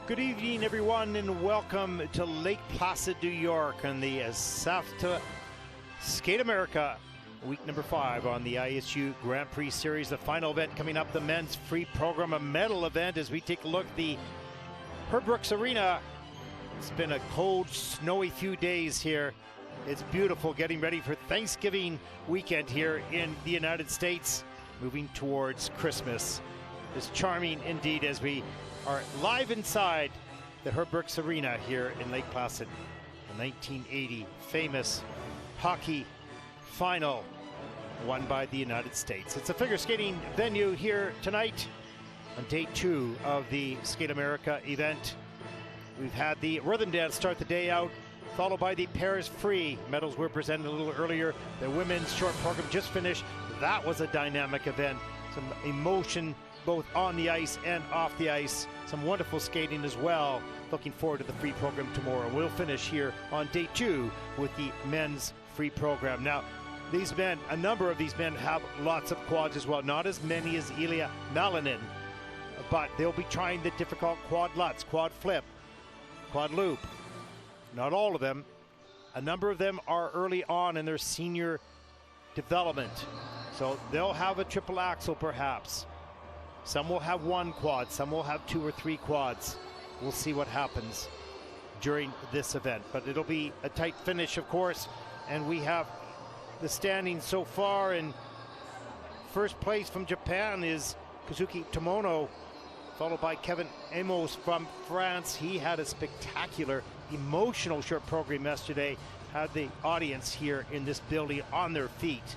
Good evening, everyone, and welcome to Lake Placid, New York on the Saatva Skate America, week number 5 on the ISU Grand Prix Series. The final event coming up, the men's free program, a medal event as we take a look at the Herb Brooks Arena. It's been a cold, snowy few days here. It's beautiful, getting ready for Thanksgiving weekend here in the United States, moving towards Christmas. It's charming indeed as we are live inside the Herb Brooks Arena here in Lake Placid. The 1980 famous hockey final won by the United States. It's a figure skating venue here tonight on day 2 of the Skate America event. We've had the rhythm dance start the day out, followed by the pairs free. Medals were presented a little earlier. The women's short program just finished. That was a dynamic event. Some emotion both on the ice and off the ice. Some wonderful skating as well. Looking forward to the free program tomorrow. We'll finish here on day 2 with the men's free program. Now, these men, a number of these men have lots of quads as well. Not as many as Ilya Malinin, but they'll be trying the difficult quad lutz, quad flip, quad loop. Not all of them. A number of them are early on in their senior development. So they'll have a triple axel perhaps. Some will have 1 quad, some will have 2 or 3 quads. We'll see what happens during this event. But it'll be a tight finish, of course. And we have the standings so far. In first place from Japan is Kazuki Tomono, followed by Kevin Aymoz from France. He had a spectacular, emotional short program yesterday. Had the audience here in this building on their feet,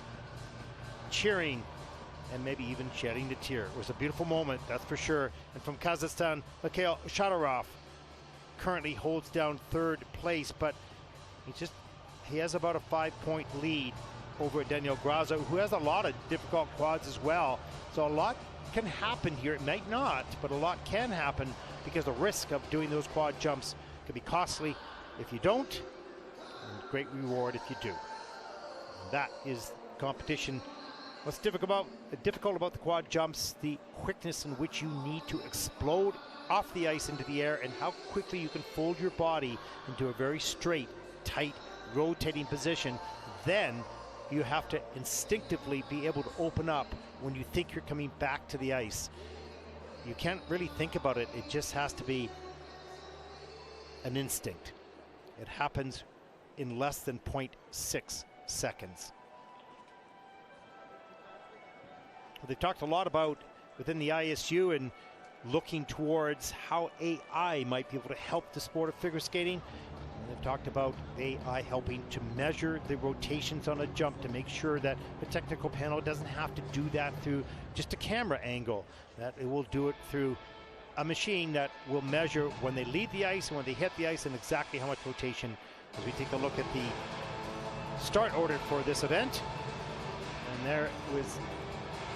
cheering and maybe even shedding a tear. It was a beautiful moment, that's for sure. And from Kazakhstan, Mikhail Shaidorov currently holds down 3rd place, but he has about a 5-point lead over Daniel Grassl, who has a lot of difficult quads as well. So a lot can happen here. It might not, but a lot can happen because the risk of doing those quad jumps can be costly if you don't, and great reward if you do. And that is competition. What's difficult about the quad jumps, the quickness in which you need to explode off the ice into the air and how quickly you can fold your body into a very straight, tight, rotating position. Then you have to instinctively be able to open up when you think you're coming back to the ice. You can't really think about it. It just has to be an instinct. It happens in less than 0.6 seconds. They've talked a lot about within the ISU and looking towards how AI might be able to help the sport of figure skating. And they've talked about AI helping to measure the rotations on a jump to make sure that the technical panel doesn't have to do that through just a camera angle, that it will do it through a machine that will measure when they leave the ice and when they hit the ice and exactly how much rotation. As we take a look at the start order for this event, and there was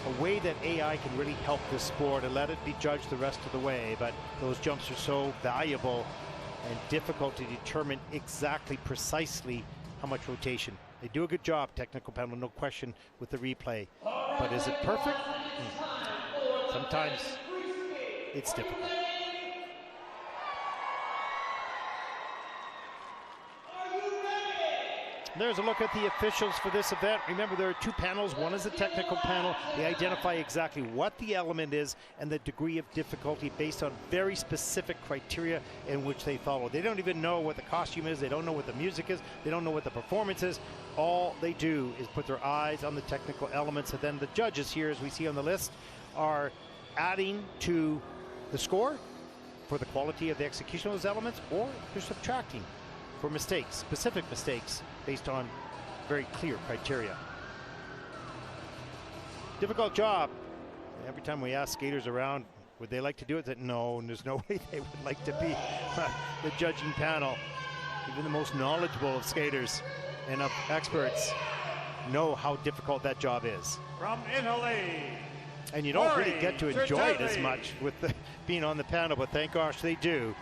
a way that AI can really help this sport and let it be judged the rest of the way. But those jumps are so valuable and difficult to determine exactly, precisely how much rotation. They do a good job, technical panel, no question, with the replay. But is it perfect? Sometimes it's difficult. There's a look at the officials for this event. Remember, there are 2 panels. One is a technical panel. They identify exactly what the element is and the degree of difficulty based on very specific criteria in which they follow. They don't even know what the costume is. They don't know what the music is. They don't know what the performance is. All they do is put their eyes on the technical elements. And then the judges here, as we see on the list, are adding to the score for the quality of the execution of those elements, or they're subtracting for mistakes, specific mistakes, based on very clear criteria. Difficult job. Every time we ask skaters around, would they like to do it? That no, and there's no way they would like to be the judging panel. Even the most knowledgeable of skaters and of experts know how difficult that job is. From Italy, and you don't really get to enjoy it as much with being on the panel, but thank gosh they do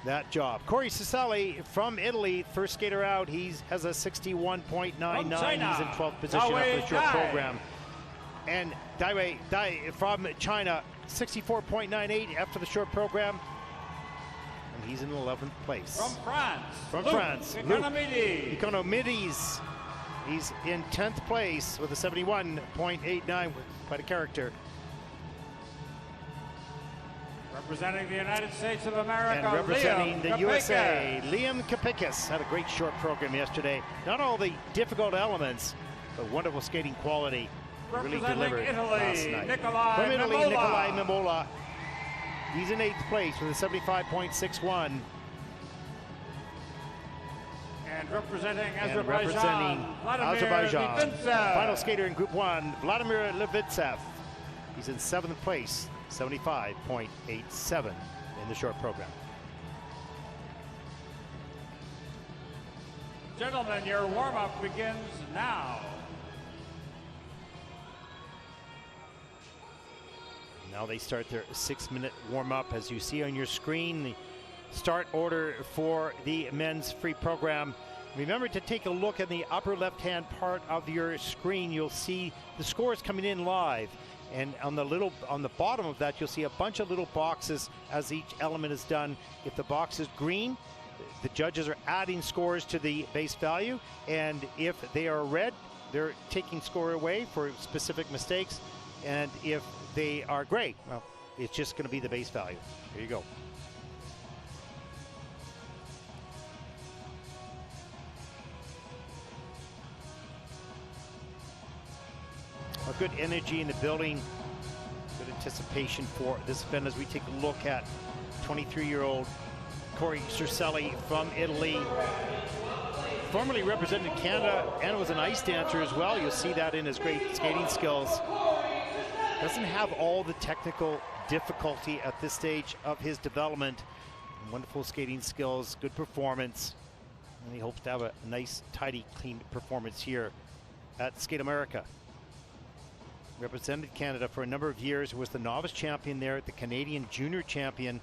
that job. Cory Cerselli from Italy, first skater out. He has a 61.99. He's in 12th position after the short program. And Daiwei Dai from China, 64.98 after the short program. He's in 11th place. From Luc France, Economides. He's in 10th place with a 71.89. Quite a character. Representing the United States of America, and representing the Kapeikis. USA, Liam Kapeikis had a great short program yesterday. Not all the difficult elements, but wonderful skating quality. Really delivered last night. From Italy, Nikolaj Memola. He's in 8th place with a 75.61. And representing Azerbaijan, Litvintsev. final skater in Group 1, Vladimir Litvintsev. He's in 7th place, 75.87 in the short program. Gentlemen, your warm-up begins now. Now they start their 6-minute warm-up. As you see on your screen, the start order for the men's free program. Remember to take a look at the upper left-hand part of your screen. You'll see the scores coming in live. And on the bottom of that, you'll see a bunch of little boxes as each element is done. If the box is green, the judges are adding scores to the base value. And if they are red, they're taking score away for specific mistakes. And if they are gray, well, it's just going to be the base value. There you go. A good energy in the building, good anticipation for this event as we take a look at 23-year-old Cory Cerselli from Italy. Formerly represented Canada and was an ice dancer as well. You'll see that in his great skating skills. Doesn't have all the technical difficulty at this stage of his development. Wonderful skating skills, good performance. And he hopes to have a nice, tidy, clean performance here at Skate America. Represented Canada for a number of years, was the novice champion there, the Canadian junior champion.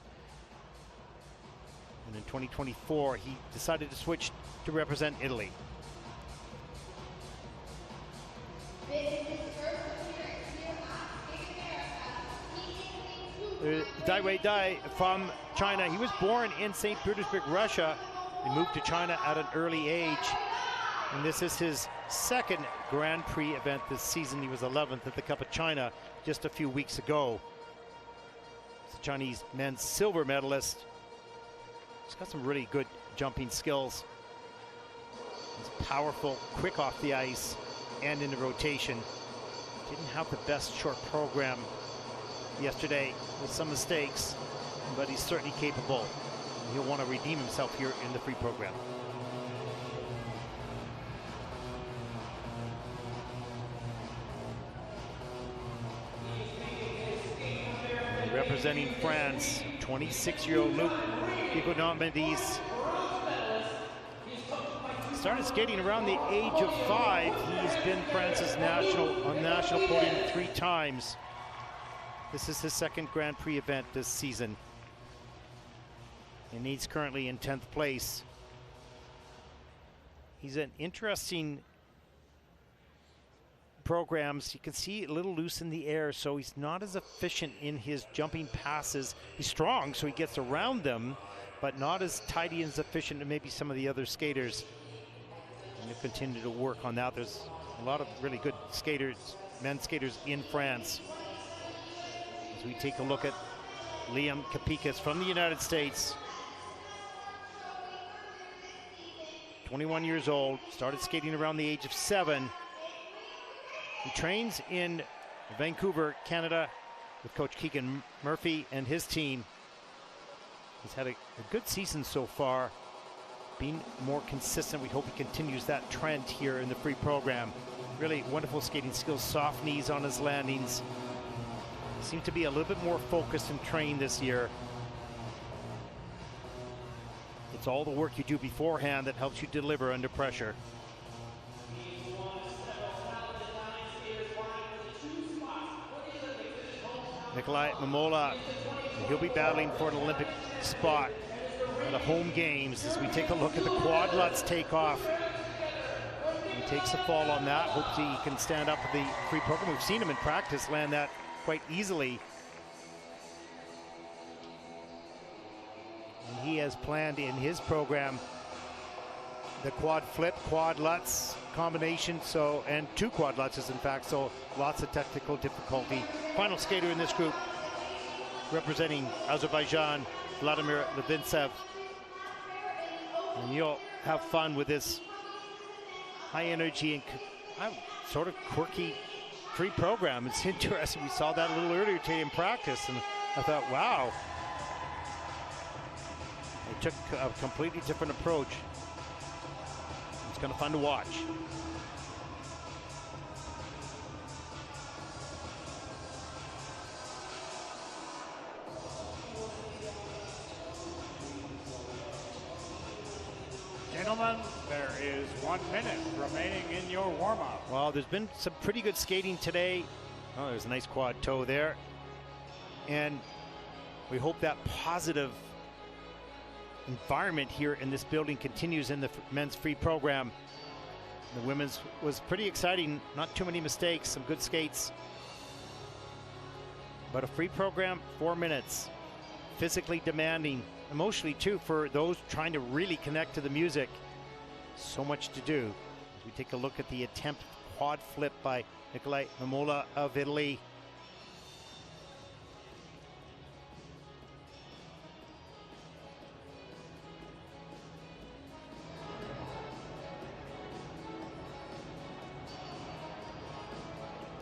And in 2024, he decided to switch to represent Italy. Daiwei Dai from China. He was born in St. Petersburg, Russia. He moved to China at an early age. And this is his second Grand Prix event this season. He was 11th at the Cup of China just a few weeks ago. He's a Chinese men's silver medalist. He's got some really good jumping skills. He's powerful, quick off the ice and in the rotation. Didn't have the best short program yesterday with some mistakes, but he's certainly capable. He'll want to redeem himself here in the free program. Representing France, 26-year-old Luc Economides. Started skating around the age of 5. He's been France's national podium 3 times. This is his second Grand Prix event this season. And he's currently in 10th place. He's an interesting programs. You can see a little loose in the air, so he's not as efficient in his jumping passes. He's strong, so he gets around them, but not as tidy and as efficient as maybe some of the other skaters. And he'll continue to work on that. There's a lot of really good skaters, men's skaters in France. As we take a look at Liam Kapeikis from the United States. 21 years old, started skating around the age of 7. He trains in Vancouver, Canada, with Coach Keegan Murphy and his team. He's had a good season so far, being more consistent. We hope he continues that trend here in the free program. Really wonderful skating skills, soft knees on his landings. Seems to be a little bit more focused and trained this year. It's all the work you do beforehand that helps you deliver under pressure. Nikolaj Memola, he'll be battling for an Olympic spot in the home games as we take a look at the quad Lutz takeoff. He takes a fall on that. Hopes he can stand up at the free program. We've seen him in practice land that quite easily. And he has planned in his program. The quad flip, quad lutz combination, and 2 quad lutzes in fact, so lots of technical difficulty. Final skater in this group, representing Azerbaijan, Vladimir Litvintsev. And you'll have fun with this high energy and sort of quirky free program. It's interesting, we saw that a little earlier today in practice, and I thought, wow. They took a completely different approach. It's kind of fun to watch. Gentlemen, there is 1 minute remaining in your warm-up. Well, there's been some pretty good skating today. Oh, there's a nice quad toe there. And we hope that positive environment here in this building continues in the men's free program. The women's was pretty exciting. Not too many mistakes, some good skates. But a free program, 4 minutes. Physically demanding, emotionally too, for those trying to really connect to the music. So much to do. As we take a look at the attempt quad flip by Nikolaj Memola of Italy.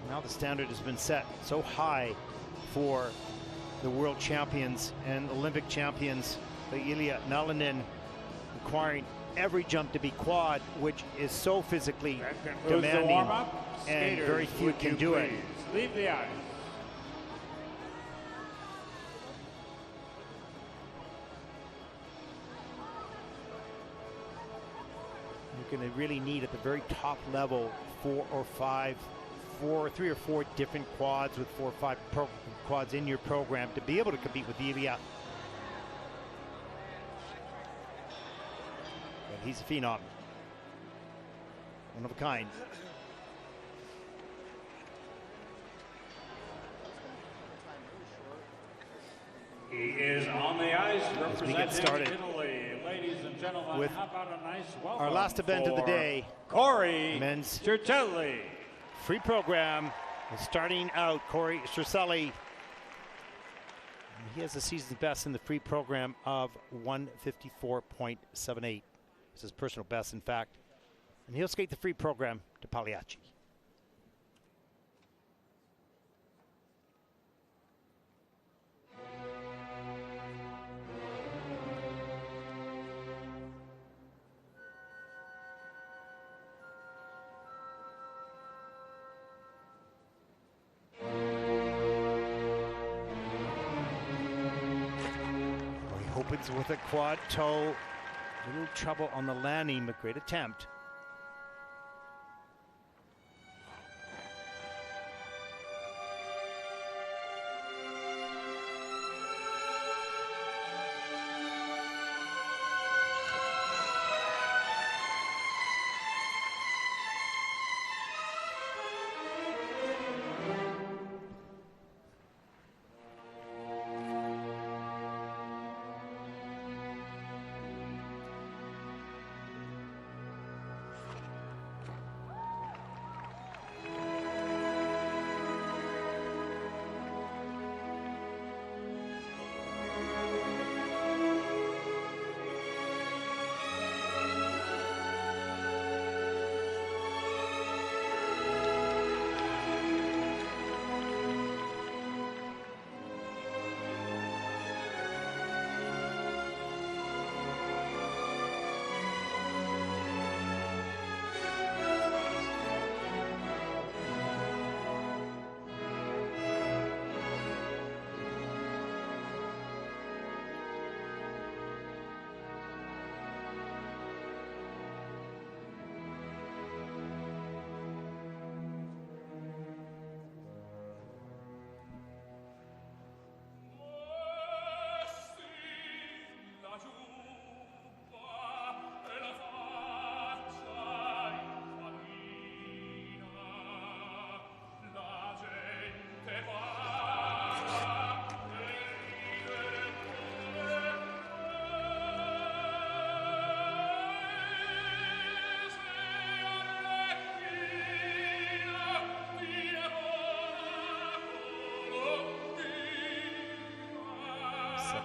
Now the standard has been set so high for the world champions and Olympic champions, the Ilya Nalinin, requiring every jump to be quad, which is so physically demanding, and very few can do it. Leave the ice. You're going to really need at the very top level 4 or 5, 3 or 4 different quads with 4 or 5 quads in your program to be able to compete with Ilya. But he's a phenom, one of a kind. He is on the ice we get started Italy. Ladies and gentlemen, with how about a nice welcome our last event of the for day, Cory men's Cerselli. free program. Starting out, Cory Cerselli. He has the season's best in the free program of 154.78. It's his personal best, in fact. And he'll skate the free program to Pagliacci. Opens with a quad toe. A little trouble on the landing, but great attempt.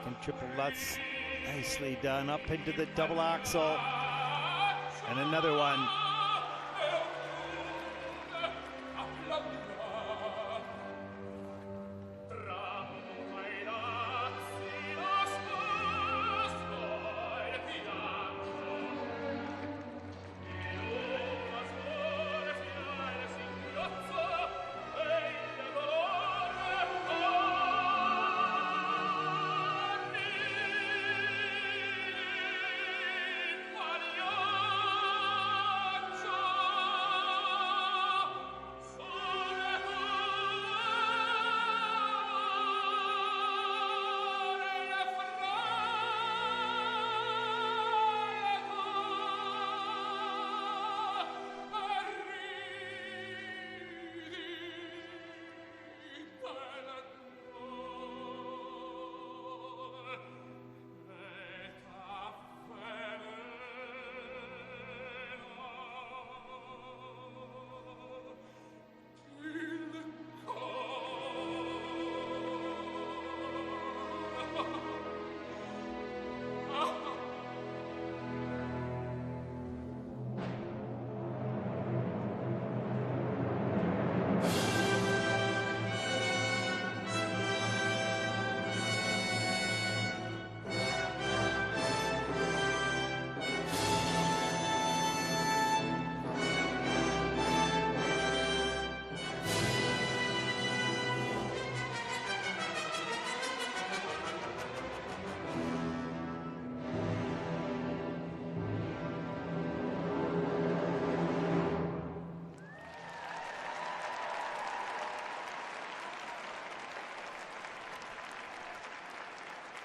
Second triple Lutz, nicely done. Up into the double axel. And another one.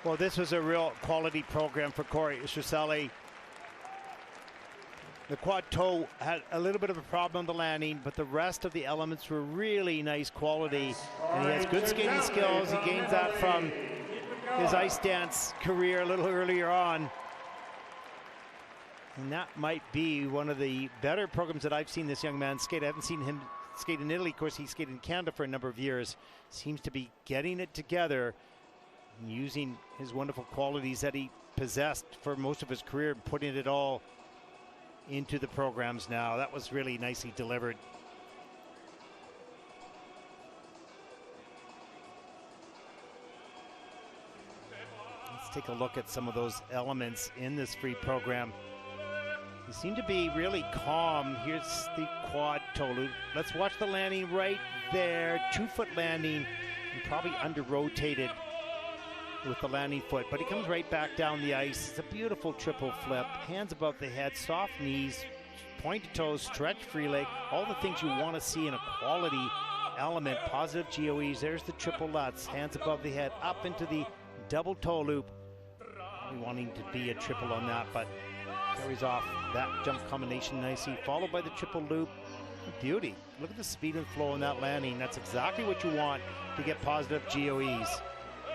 Well, this was a real quality program for Cory Cerselli. The quad toe had a little bit of a problem on the landing, but the rest of the elements were really nice quality. And he has good skating skills. He gained that from his ice dance career a little earlier on. And that might be one of the better programs that I've seen this young man skate. I haven't seen him skate in Italy. Of course, he skated in Canada for a number of years. Seems to be getting it together and using his wonderful qualities that he possessed for most of his career and putting it all into the programs now. That was really nicely delivered. Let's take a look at some of those elements in this free program. He seemed to be really calm. Here's the quad toe loop. Let's watch the landing right there. 2-foot landing and probably under-rotated with the landing foot, but he comes right back down the ice. It's a beautiful triple flip. Hands above the head, soft knees, pointed toes, stretch free leg, all the things you want to see in a quality element. Positive GOEs. There's the triple Lutz. Hands above the head, up into the double toe loop. Probably wanting to be a triple on that, but carries off that jump combination nicely, followed by the triple loop. Beauty. Look at the speed and flow in that landing. That's exactly what you want to get positive GOEs.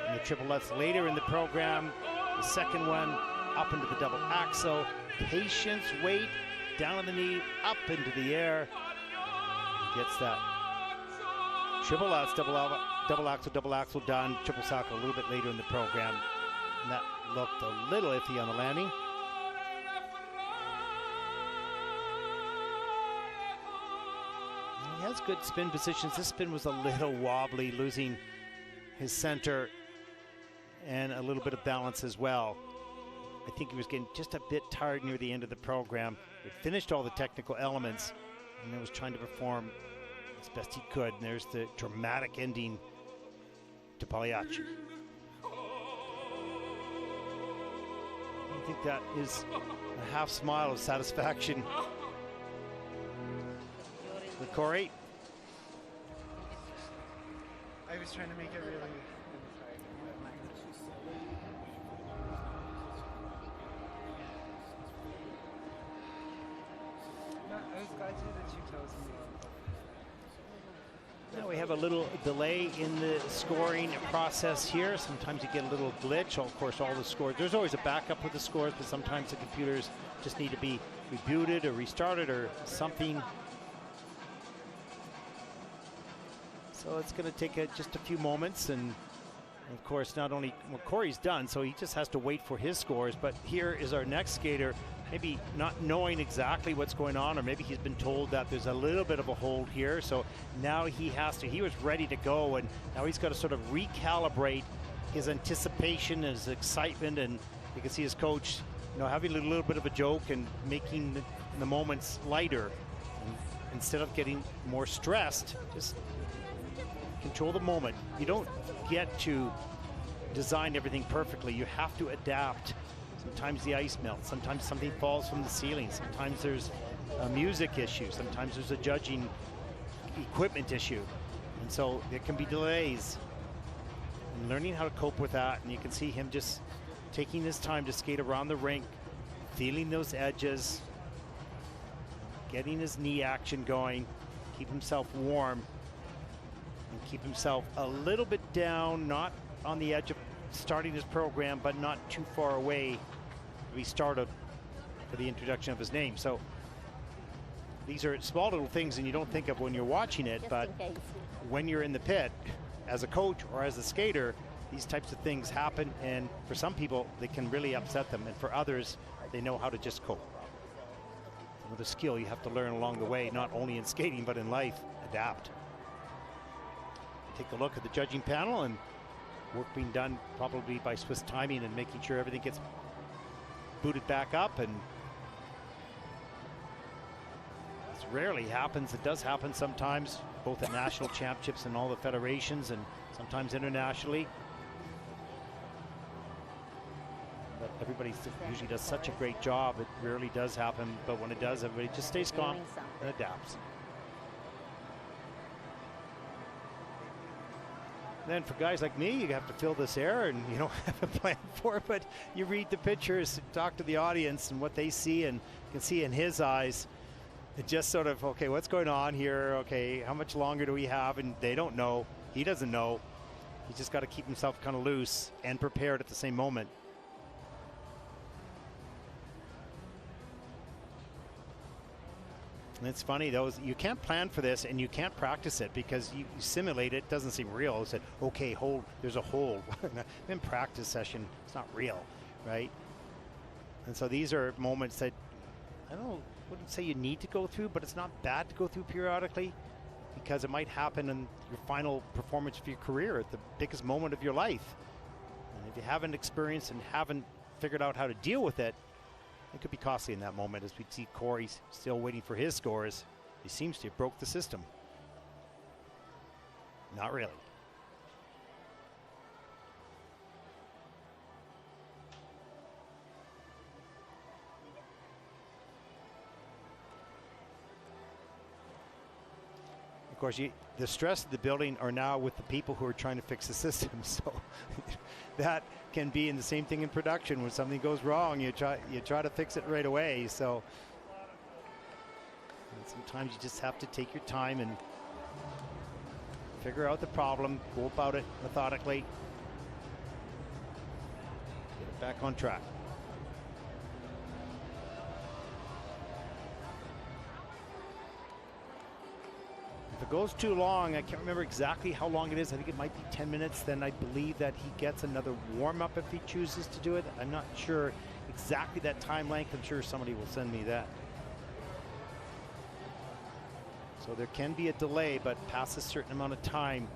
And the triple Lutz later in the program. The second one up into the double axel. Patience, weight, down on the knee, up into the air. Gets that triple Lutz, double axel done. Triple sock a little bit later in the program. And that looked a little iffy on the landing. He has good spin positions. This spin was a little wobbly, losing his center and a little bit of balance as well. I think he was getting just a bit tired near the end of the program. He finished all the technical elements and he was trying to perform as best he could. And there's the dramatic ending to Pagliacci. I think that is a half smile of satisfaction with Cory. I was trying to make it really. I was glad to hear that you chose me. Now we have a little delay in the scoring process here. Sometimes you get a little glitch. Of course, all the scores. There's always a backup with the scores, but sometimes the computers just need to be rebooted or restarted or something. So it's going to take just a few moments, and Of course, not only, well, Cory's done, so he just has to wait for his scores, but here is our next skater, maybe not knowing exactly what's going on, or maybe he's been told that there's a little bit of a hold here, so now he was ready to go, and now he's got to sort of recalibrate his anticipation, his excitement, and you can see his coach, having a little bit of a joke and making the moments lighter. And instead of getting more stressed, just control the moment. You don't get to design everything perfectly. You have to adapt. Sometimes the ice melts. Sometimes something falls from the ceiling. Sometimes there's a music issue. Sometimes there's a judging equipment issue. And so there can be delays. And learning how to cope with that. And you can see him just taking his time to skate around the rink, feeling those edges, getting his knee action going, keep himself warm, and keep himself a little bit down, not on the edge of starting his program, but not too far away to be started for the introduction of his name. So these are small little things and you don't think of when you're watching it, but when you're in the pit as a coach or as a skater, these types of things happen, and for some people they can really upset them, and for others they know how to just cope. With a skill you have to learn along the way, not only in skating but in life. Adapt. Take a look at the judging panel, and work being done probably by Swiss timing and making sure everything gets booted back up. And this rarely happens. It does happen sometimes, both at national championships and all the federations, and sometimes internationally. But everybody usually does such a great job. It rarely does happen, but when it does, everybody just stays calm and adapts. Then for guys like me, you have to fill this air and you don't have a plan for it, but you read the pictures, talk to the audience and what they see, and you can see in his eyes, it just sort of, okay, what's going on here? Okay, how much longer do we have? And they don't know. He doesn't know. He's just got to keep himself kind of loose and prepared at the same moment. And it's funny, you can't plan for this and you can't practice it because you simulate it. Doesn't seem real. It said, okay, hold, there's a hold. In practice session, it's not real, right? And so these are moments that wouldn't say you need to go through, but it's not bad to go through periodically because it might happen in your final performance of your career at the biggest moment of your life. And if you haven't experienced and haven't figured out how to deal with it, it could be costly in that moment, as we see Cory still waiting for his scores. He seems to have broke the system. Not really. Of course, the stress of the building are now with the people who are trying to fix the system. So that can be in the same thing in production. When something goes wrong, you try to fix it right away. So sometimes you just have to take your time and figure out the problem, go about it methodically, get it back on track. If it goes too long, I can't remember exactly how long it is. I think it might be 10 minutes. Then I believe that he gets another warm-up if he chooses to do it. I'm not sure exactly that time length. I'm sure somebody will send me that. So there can be a delay, but past a certain amount of time,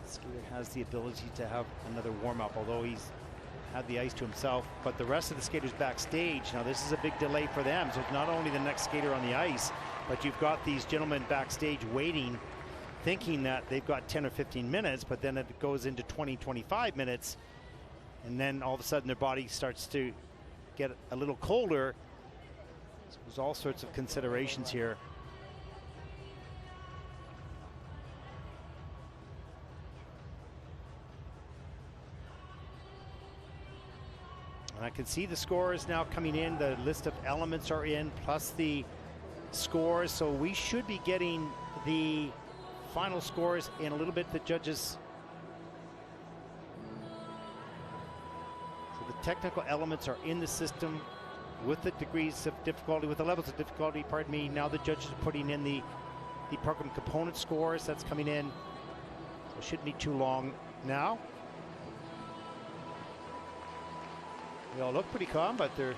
the skater has the ability to have another warm-up, although he's had the ice to himself. But the rest of the skaters backstage, now this is a big delay for them. So it's not only the next skater on the ice, but you've got these gentlemen backstage waiting, thinking that they've got 10 or 15 minutes, but then it goes into 20, 25 minutes. And then all of a sudden their body starts to get a little colder. So there's all sorts of considerations here. And I can see the scores now coming in. The list of elements are in, plus the scores. So we should be getting the final scores in a little bit. The judges. So the technical elements are in the system with the degrees of difficulty, with the levels of difficulty, pardon me. Now the judges are putting in the program component scores. That's coming in. It shouldn't be too long now. They all look pretty calm, but they're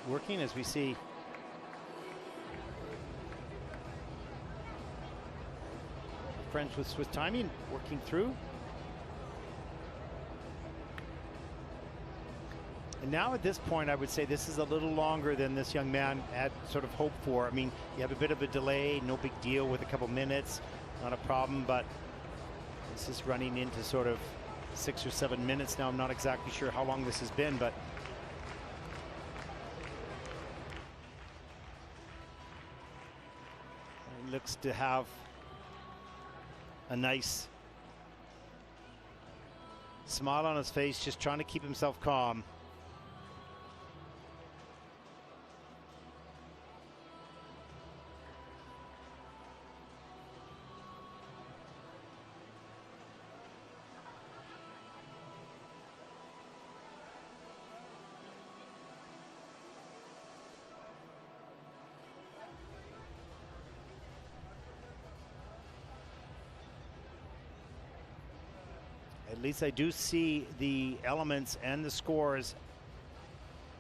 working as we see. Friends with Swiss timing working through. And now at this point, I would say this is a little longer than this young man had sort of hoped for. I mean, you have a bit of a delay, no big deal with a couple minutes, not a problem, but this is running into sort of 6 or 7 minutes now. I'm not exactly sure how long this has been, but he looks to have a nice smile on his face, just trying to keep himself calm. At least I do see the elements and the scores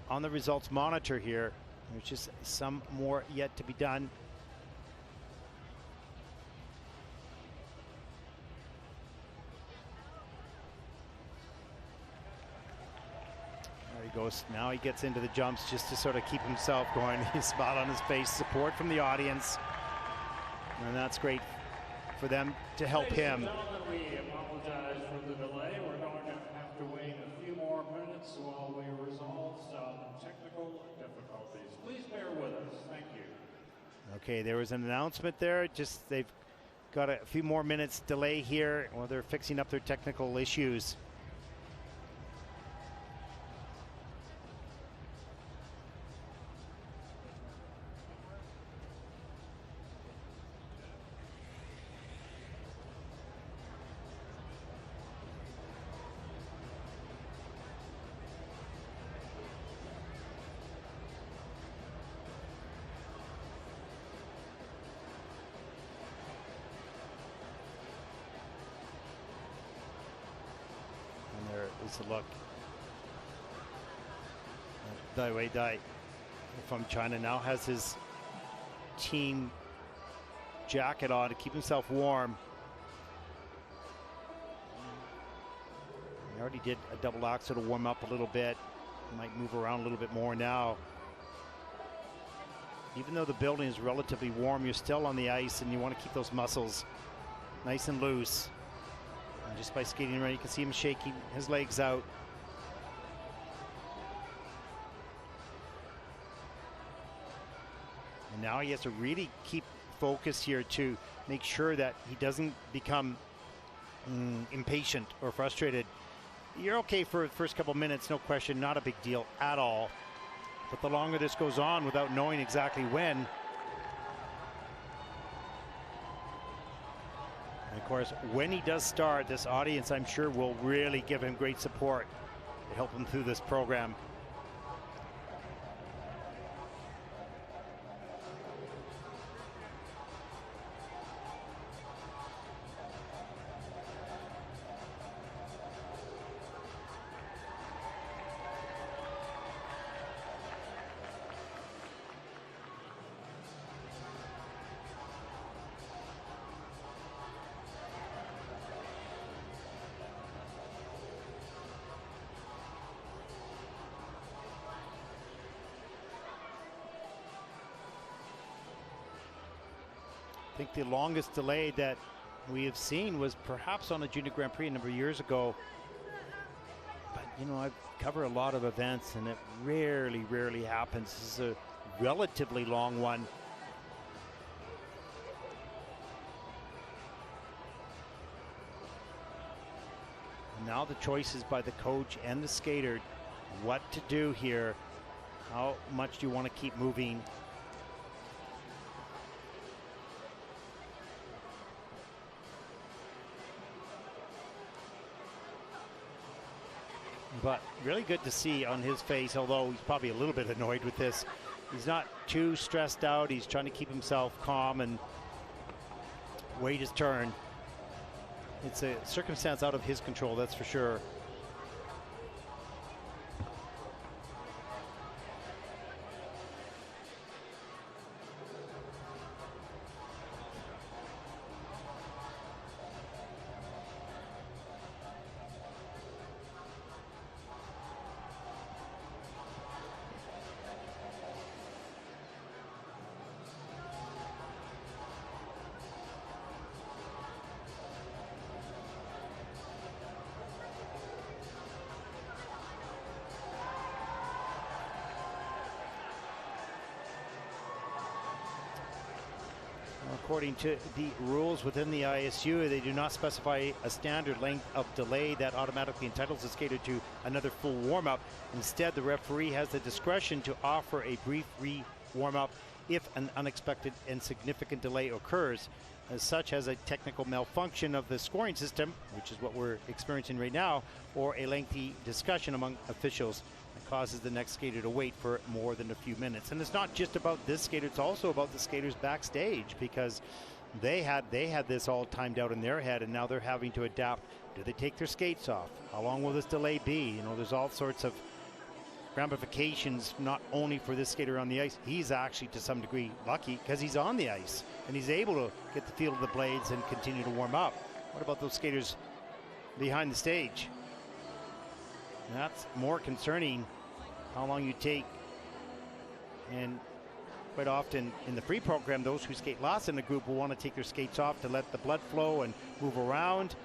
on the results monitor here. There's just some more yet to be done. There he goes. Now he gets into the jumps just to sort of keep himself going. His smile on his face, support from the audience. And that's great for them to help him. We apologize for the delay. We're going to have to wait a few more minutes while we resolve some technical difficulties. Please bear with us. Thank you. Okay, there was an announcement there. Just they've got a few more minutes delay here while they're fixing up their technical issues. Is a look. Daiwei Dai from China now has his team jacket on to keep himself warm. He already did a double axel to warm up a little bit. He might move around a little bit more now. Even though the building is relatively warm, you're still on the ice and you want to keep those muscles nice and loose. And just by skating around, you can see him shaking his legs out. And now he has to really keep focus here to make sure that he doesn't become impatient or frustrated. You're okay for the first couple minutes, no question, not a big deal at all. But the longer this goes on without knowing exactly when, and of course, when he does start, this audience, I'm sure, will really give him great support to help him through this program. I think the longest delay that we have seen was perhaps on a Junior Grand Prix a number of years ago. But, you know, I cover a lot of events and it rarely happens. This is a relatively long one. And now the choices by the coach and the skater, what to do here. How much do you want to keep moving? But really good to see on his face, although he's probably a little bit annoyed with this. He's not too stressed out. He's trying to keep himself calm and wait his turn. it's a circumstance out of his control, that's for sure. According to the rules within the ISU, they do not specify a standard length of delay that automatically entitles the skater to another full warm-up. Instead, the referee has the discretion to offer a brief warm-up if an unexpected and significant delay occurs, such as a technical malfunction of the scoring system, which is what we're experiencing right now, or a lengthy discussion among officials that causes the next skater to wait for more than a few minutes. And it's not just about this skater, it's also about the skaters backstage, because they had this all timed out in their head, and now they're having to adapt. Do they take their skates off? How long will this delay be? You know, there's all sorts of ramifications, not only for this skater on the ice. He's actually to some degree lucky because he's on the ice and he's able to get the feel of the blades and continue to warm up. What about those skaters behind the stage? And that's more concerning, how long you take. And quite often in the free program, those who skate last in the group will want to take their skates off to let the blood flow and move around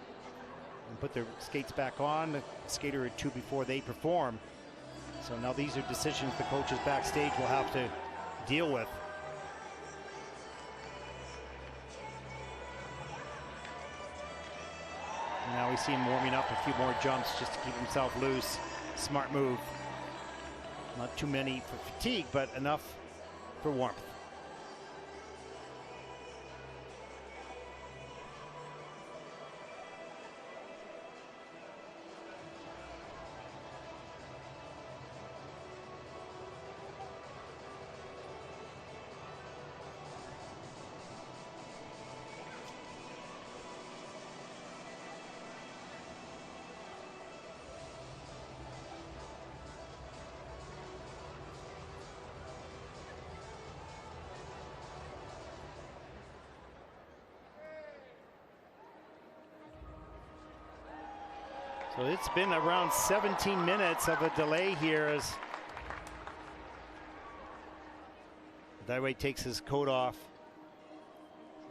and put their skates back on a skater or two before they perform. So now these are decisions the coaches backstage will have to deal with. And now we see him warming up a few more jumps just to keep himself loose. Smart move. Not too many for fatigue, but enough for warmth. So it's been around 17 minutes of a delay here as Daiwei takes his coat off,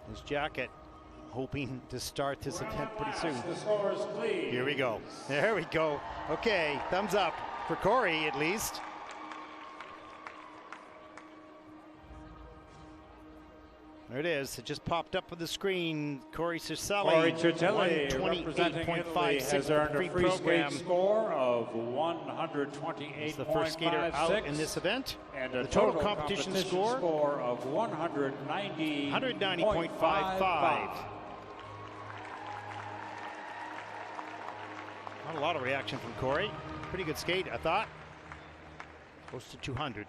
his jacket, hoping to start this event pretty soon. Here we go. There we go. Okay, thumbs up for Cory at least. There it is. It just popped up on the screen. Cory Cerselli, 128.56 has earned free a free program. skate score of 128.56. He's the first skater out in this event. And the total competition score of 190.55. Not a lot of reaction from Cory. Pretty good skate, I thought. Close to 200.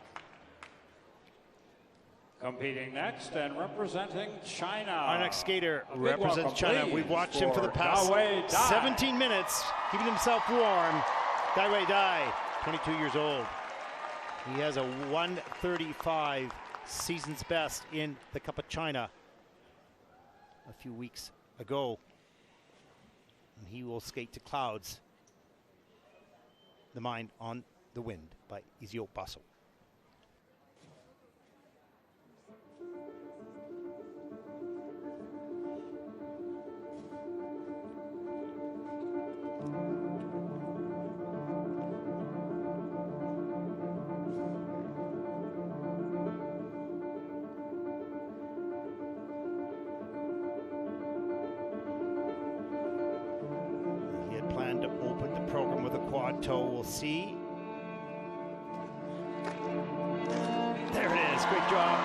Competing next and representing China. Our next skater represents China. We've watched him for the past 17 minutes, keeping himself warm. Daiwei Dai, 22 years old. He has a 135 season's best in the Cup of China a few weeks ago. And he will skate to Clouds, The Mind on the Wind by Izio Basso. Toe, we'll see. There it is, great job.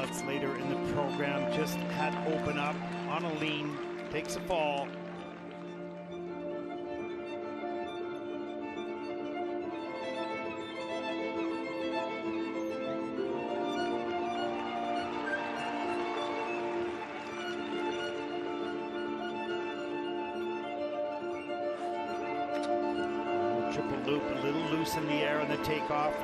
That's later in the program. Just had open up on a lean, takes a fall. Triple loop, a little loose in the air on the takeoff.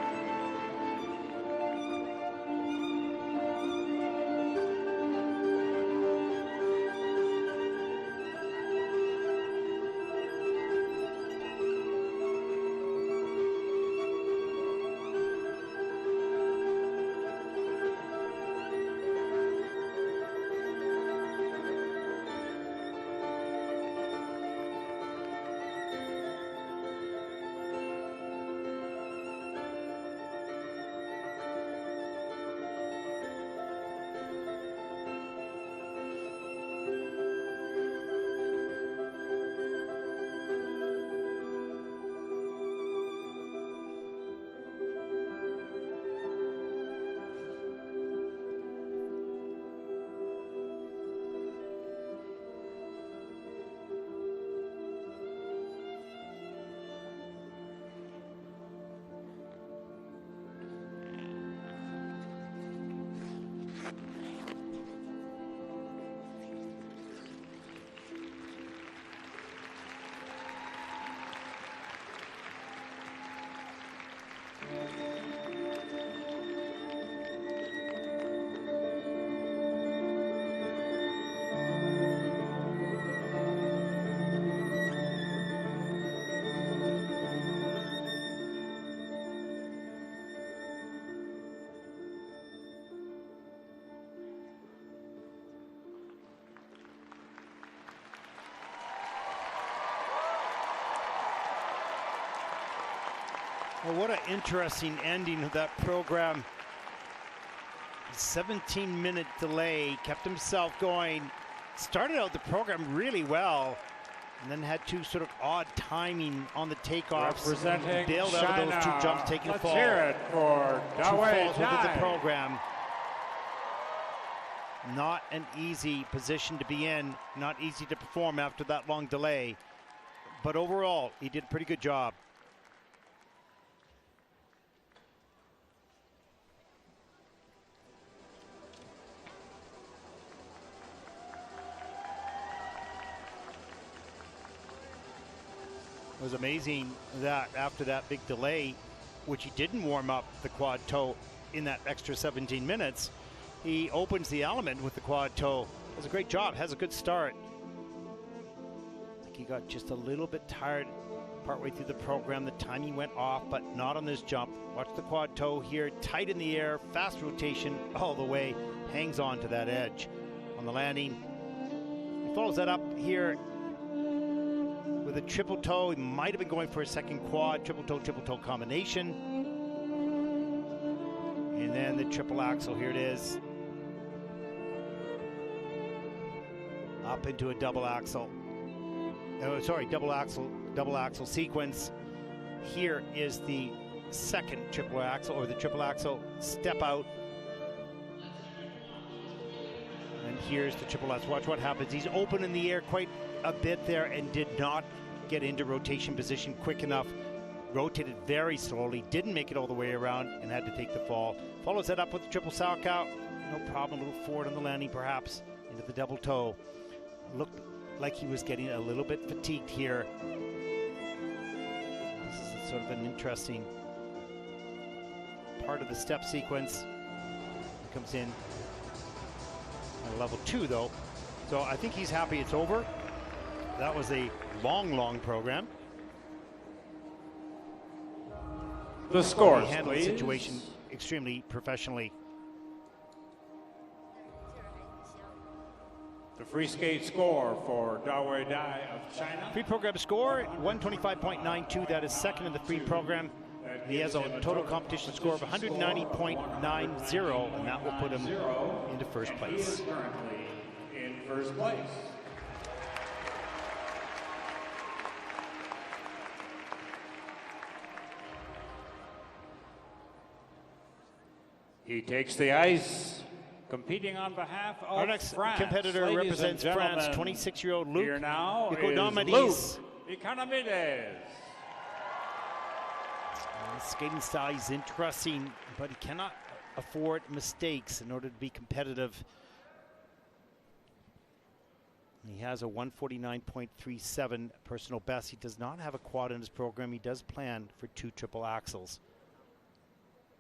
Well, what an interesting ending of that program. 17-minute delay, kept himself going. Started out the program really well, and then had two sort of odd timing on the takeoffs. Representing Bailed out of those two jumps, taking a fall. Let's hear it for Daiwei Dai. Dai. The program. Not an easy position to be in, not easy to perform after that long delay. But overall, he did a pretty good job. It was amazing that after that big delay, which he didn't warm up the quad toe in that extra 17 minutes, he opens the element with the quad toe. Does a great job, has a good start. I think he got just a little bit tired partway through the program. The timing went off, but not on this jump. Watch the quad toe here, tight in the air, fast rotation all the way, hangs on to that edge. On the landing, he follows that up here with a triple toe. He might have been going for a second quad, triple toe combination. And then the triple axle, here it is. Up into a double axle. Oh, sorry, double axle sequence. Here is the second triple axle, or the triple axle step out. And here's the triple axle. Watch what happens. He's open in the air quite a bit there and did not get into rotation position quick enough. Rotated very slowly, didn't make it all the way around, and had to take the fall. Follows that up with the triple salchow. No problem, a little forward on the landing perhaps, into the double toe. Looked like he was getting a little bit fatigued here. This is sort of an interesting part of the step sequence. He comes in at level 2 though. So I think he's happy it's over. That was a long program. The scores, he handled please. the situation extremely professionally. The free skate score for Daiwei Dai of China. Free program score 125.92. That is second in the free program. He has a total competition score of 190.90, and that will put him into first place. Currently in first place. He takes the ice. Competing on behalf of Our next France, competitor ladies represents and France, gentlemen. 26-year-old Luc Here now Economides. is Luc Economides. His skating style is interesting, but he cannot afford mistakes in order to be competitive. He has a 149.37 personal best. He does not have a quad in his program. He does plan for 2 triple axels,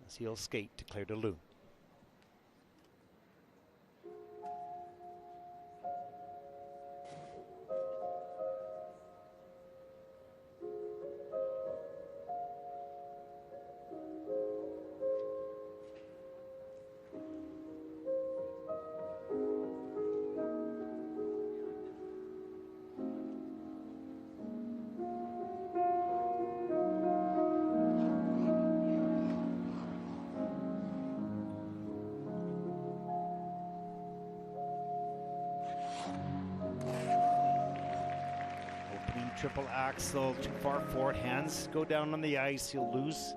as he'll skate to Claire de Lune. Triple axel, too far forward, hands go down on the ice, he'll lose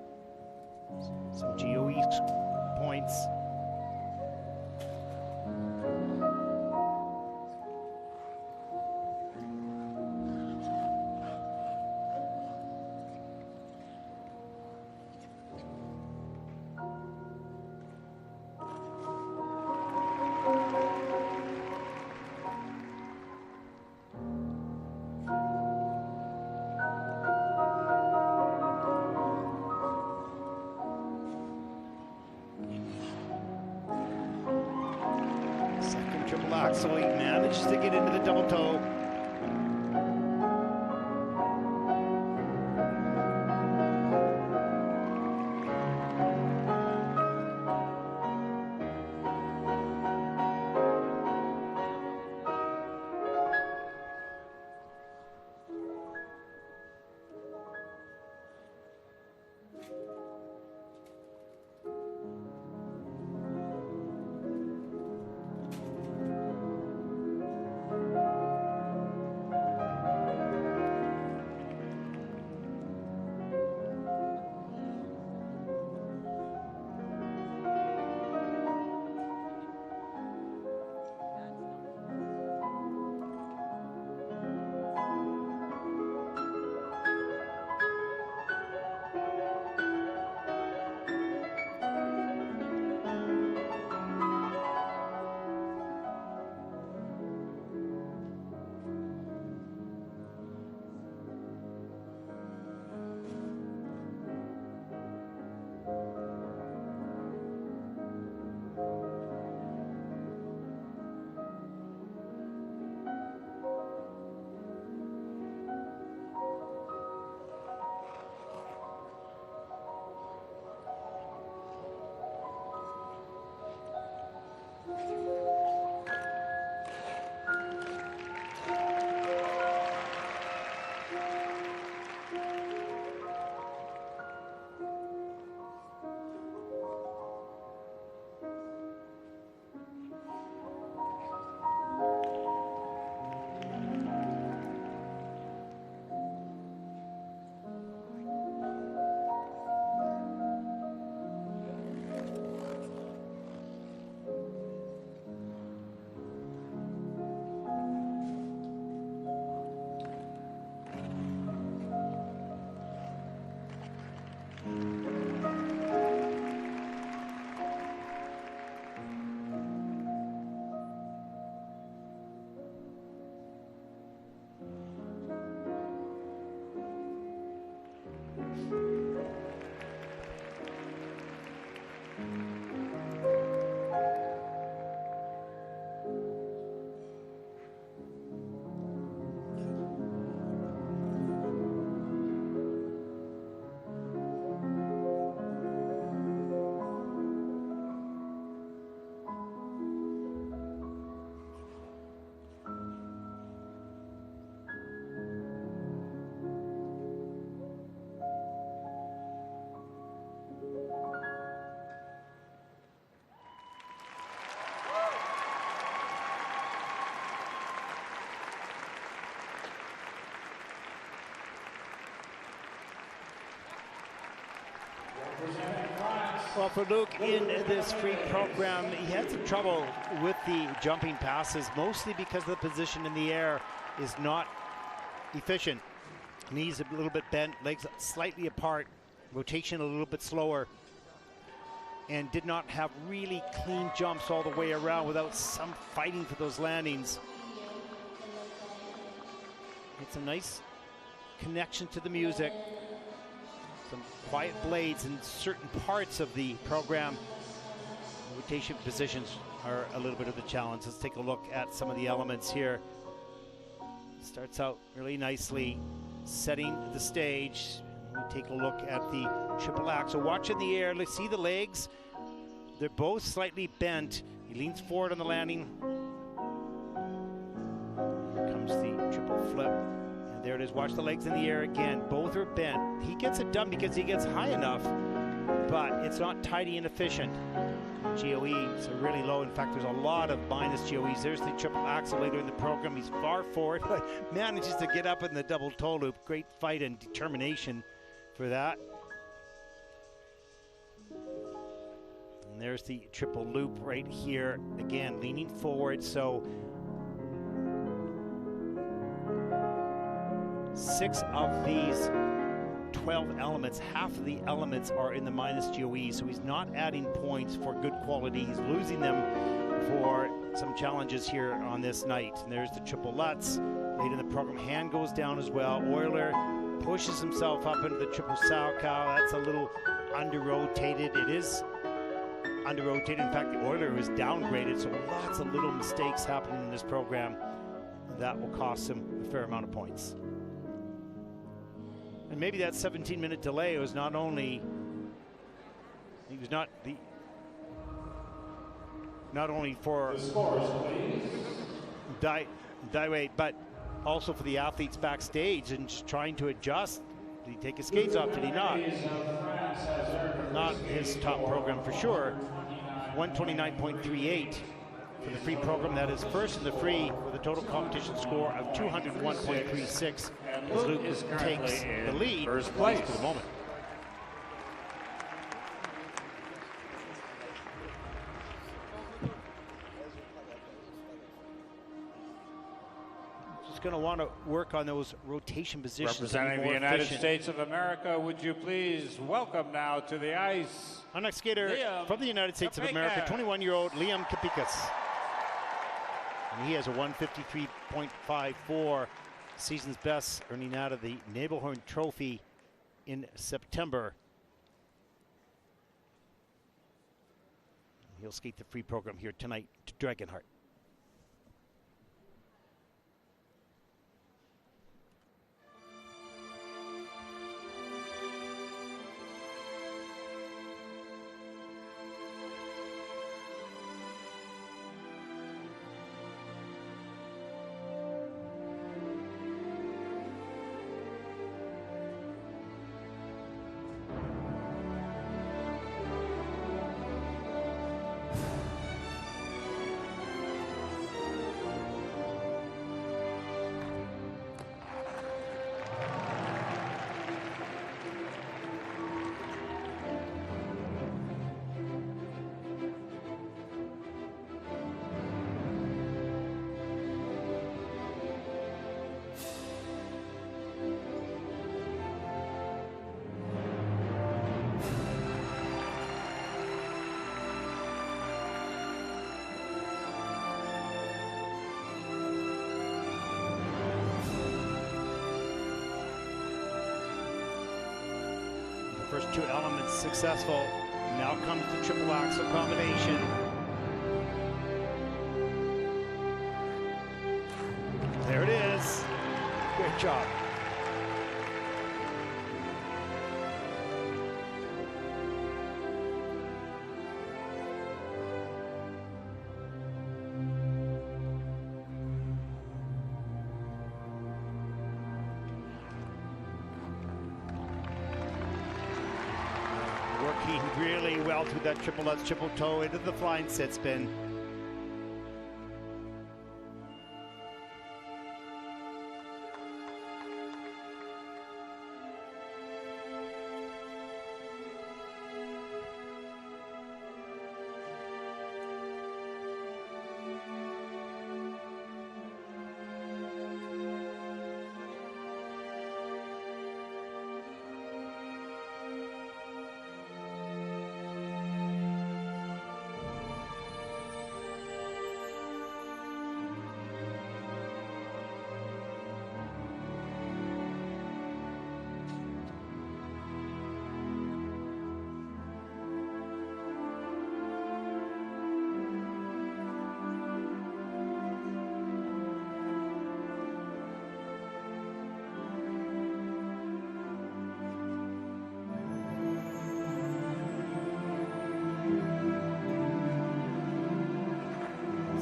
some GOE points. Triple axel, he manages to get into the double toe. Representing France, Well, for Luc in this free program, he had some trouble with the jumping passes, mostly because the position in the air is not efficient. Knees a little bit bent, legs slightly apart, rotation a little bit slower, and did not have really clean jumps all the way around without some fighting for those landings. It's a nice connection to the music. Some quiet blades in certain parts of the program. Rotation positions are a little bit of the challenge. Let's take a look at some of the elements here. Starts out really nicely, setting the stage. We take a look at the triple axel. Watch in the air, let's see the legs. They're both slightly bent. He leans forward on the landing. Here comes the triple flip. And there it is, watch the legs in the air again. Both are bent. He gets it done because he gets high enough, but it's not tidy and efficient. GOEs are really low. In fact, there's a lot of minus GOEs. There's the triple axel later in the program. He's far forward, but manages to get up in the double toe loop. Great fight and determination for that. And there's the triple loop right here. Again, leaning forward. So 6 of these 12 elements, half of the elements are in the minus GOE, so he's not adding points for good quality. He's losing them for some challenges here on this night. And there's the triple Lutz. Late in the program, hand goes down as well. Euler pushes himself up into the triple Saukow. That's a little under-rotated. It is under-rotated. In fact, the Euler was downgraded, so lots of little mistakes happening in this program. That will cost him a fair amount of points. And maybe that 17-minute delay was not only, not only for Daiwei, but also for the athletes backstage and just trying to adjust. Did he take his skates off? Did he not? Not his top program for sure. 129.38 for the free program. That is first in the free with a total competition score of 201.36. As Luc takes the lead first place for the moment. Just going to want to work on those rotation positions. Representing the United States of America, would you please welcome now to the ice our next skater from the United States of America, 21-year-old Liam Kapeikis. And he has a 153.54 season's best, earning out of the Nebelhorn Trophy in September. He'll skate the free program here tonight to Dragonheart. First 2 elements successful. Now comes the triple axel combination. There it is. Great job. Working really well through that triple Lutz, triple toe into the flying sit spin.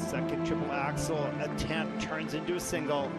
Second triple axel attempt turns into a single.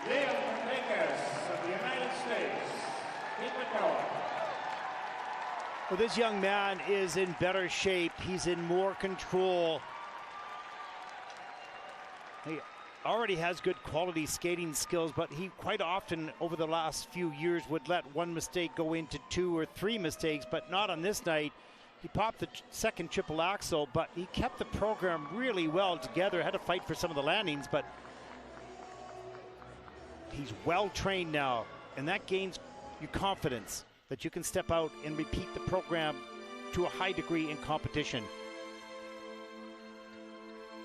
Kapeikis of the United States. Keep it going. Well, this young man is in better shape. He's in more control. He already has good quality skating skills, but he quite often over the last few years would let one mistake go into 2 or 3 mistakes, but not on this night. He popped the second triple axel, but he kept the program really well together. Had to fight for some of the landings, but he's well trained now, and that gains you confidence that you can step out and repeat the program to a high degree in competition.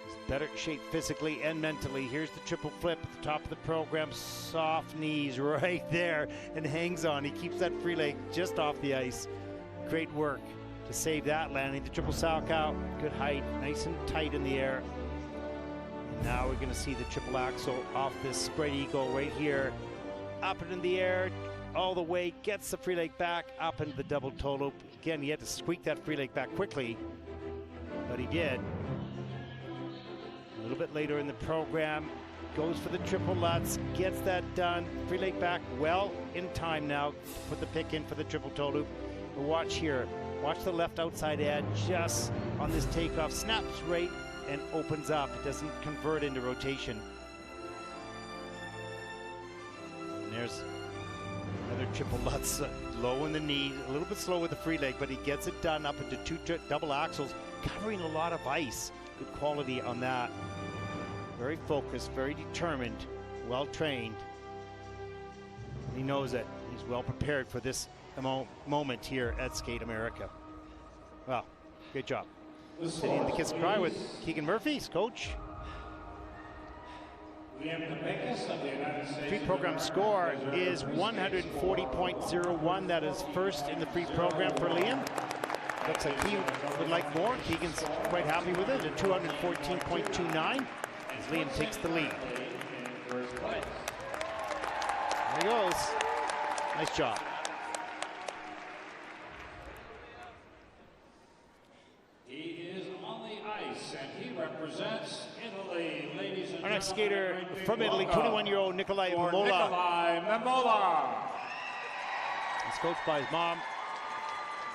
He's better shape physically and mentally. Here's the triple flip at the top of the program. Soft knees right there and hangs on. He keeps that free leg just off the ice. Great work to save that landing. The triple Salchow, good height, nice and tight in the air. And now we're gonna see the triple axel off this spread eagle right here. Up and in the air, all the way, gets the free leg back, up into the double toe loop. Again, he had to squeak that free leg back quickly, but he did. A little bit later in the program, goes for the triple Lutz, gets that done. Free leg back well in time now. Put the pick in for the triple toe loop. But watch here, watch the left outside edge just on this takeoff. Snaps right and opens up. It doesn't convert into rotation. And there's another triple Lutz, low in the knee, a little bit slow with the free leg, but he gets it done up into 2 double axles, covering a lot of ice. Good quality on that. Very focused, very determined, well trained. He knows it. He's well prepared for this moment here at Skate America. Well, good job. Sitting in the kiss cry with Keegan Murphy, his coach. Free program score is 140.01. That is first in the free program for Liam. Looks like he would like more. Keegan's quite happy with it at 214.29 as Liam takes the lead. There he goes. Nice job. He is on the ice and he represents Italy, ladies and gentlemen. Our next skater from Italy, 21-year-old Nikolaj Memola. Nikolaj Memola. He's coached by his mom,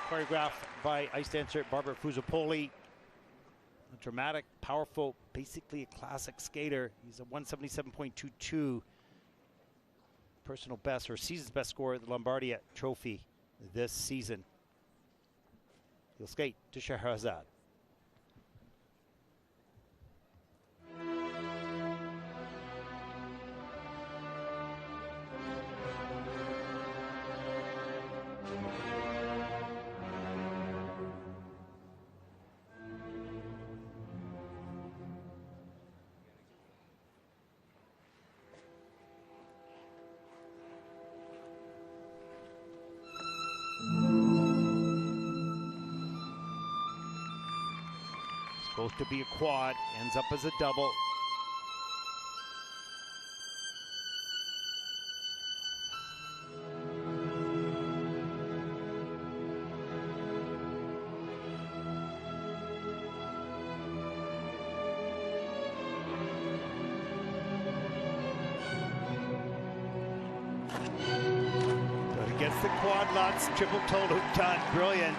choreographed by ice dancer Barbara Fusopoli. A dramatic, powerful, basically a classic skater. He's a 177.22 personal best or season's best scorer at the Lombardia Trophy this season. He'll skate to Scheherazade. Supposed to be a quad, ends up as a double. Gets the quad Lutz, triple toe loop done, brilliant.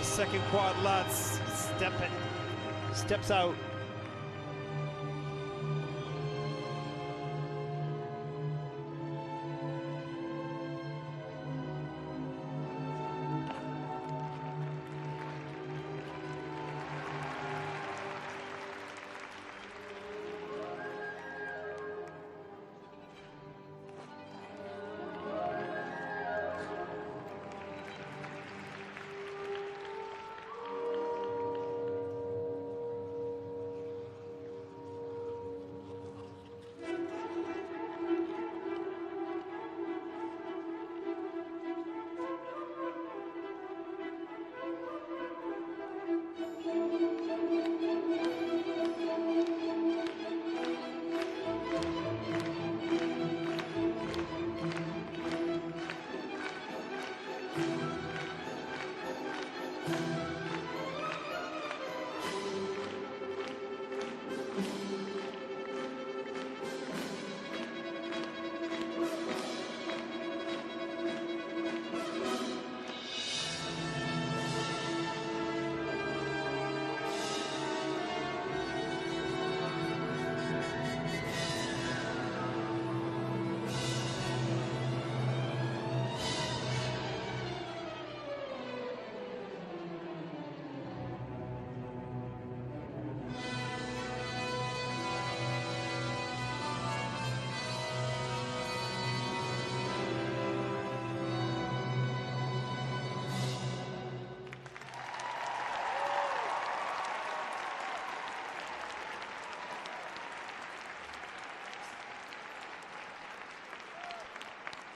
Second quad Lutz, steps out.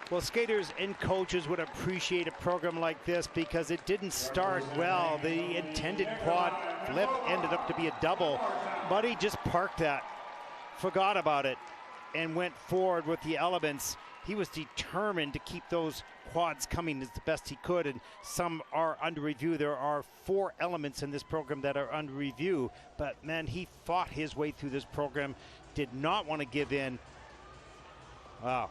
Well, skaters and coaches would appreciate a program like this because it didn't start well. The intended quad flip ended up to be a double, but he just parked that, forgot about it, and went forward with the elements. He was determined to keep those quads coming as the best he could, and some are under review. There are 4 elements in this program that are under review, but man, he fought his way through this program, did not want to give in. Wow.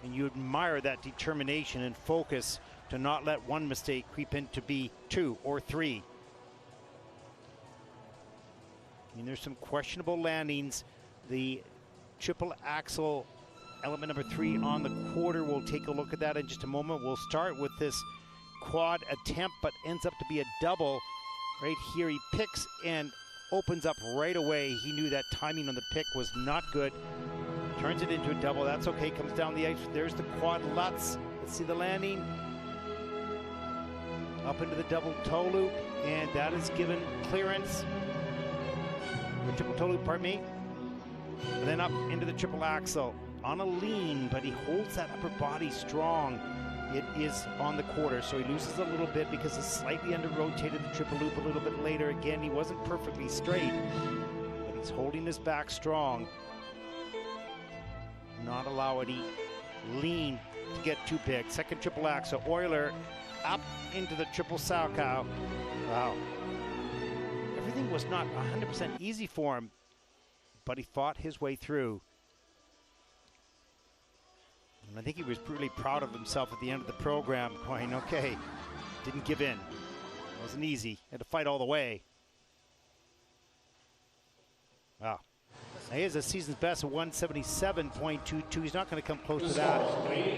And you admire that determination and focus to not let one mistake creep into be 2 or 3. I mean, there's some questionable landings. The triple axle element number 3 on the quarter. We'll take a look at that in just a moment. We'll start with this quad attempt, but ends up to be a double. Right here, he picks and opens up right away. He knew that timing on the pick was not good. Turns it into a double. That's okay. Comes down the ice. There's the quad Lutz. Let's see the landing. Up into the double toe loop, and that is given clearance. triple toe loop, pardon me. And then up into the triple axel on a lean, but he holds that upper body strong. It is on the quarter, so he loses a little bit because it's slightly under-rotated the triple loop a little bit later. Again, he wasn't perfectly straight, but he's holding his back strong. Not allow any lean to get too big. Second triple axel, Euler up into the triple Salchow. Wow. Everything was not 100% easy for him, but he fought his way through. And I think he was really proud of himself at the end of the program, going, okay, didn't give in. It wasn't easy. Had to fight all the way. Wow. Now he has a season's best of 177.22. He's not going to come close to that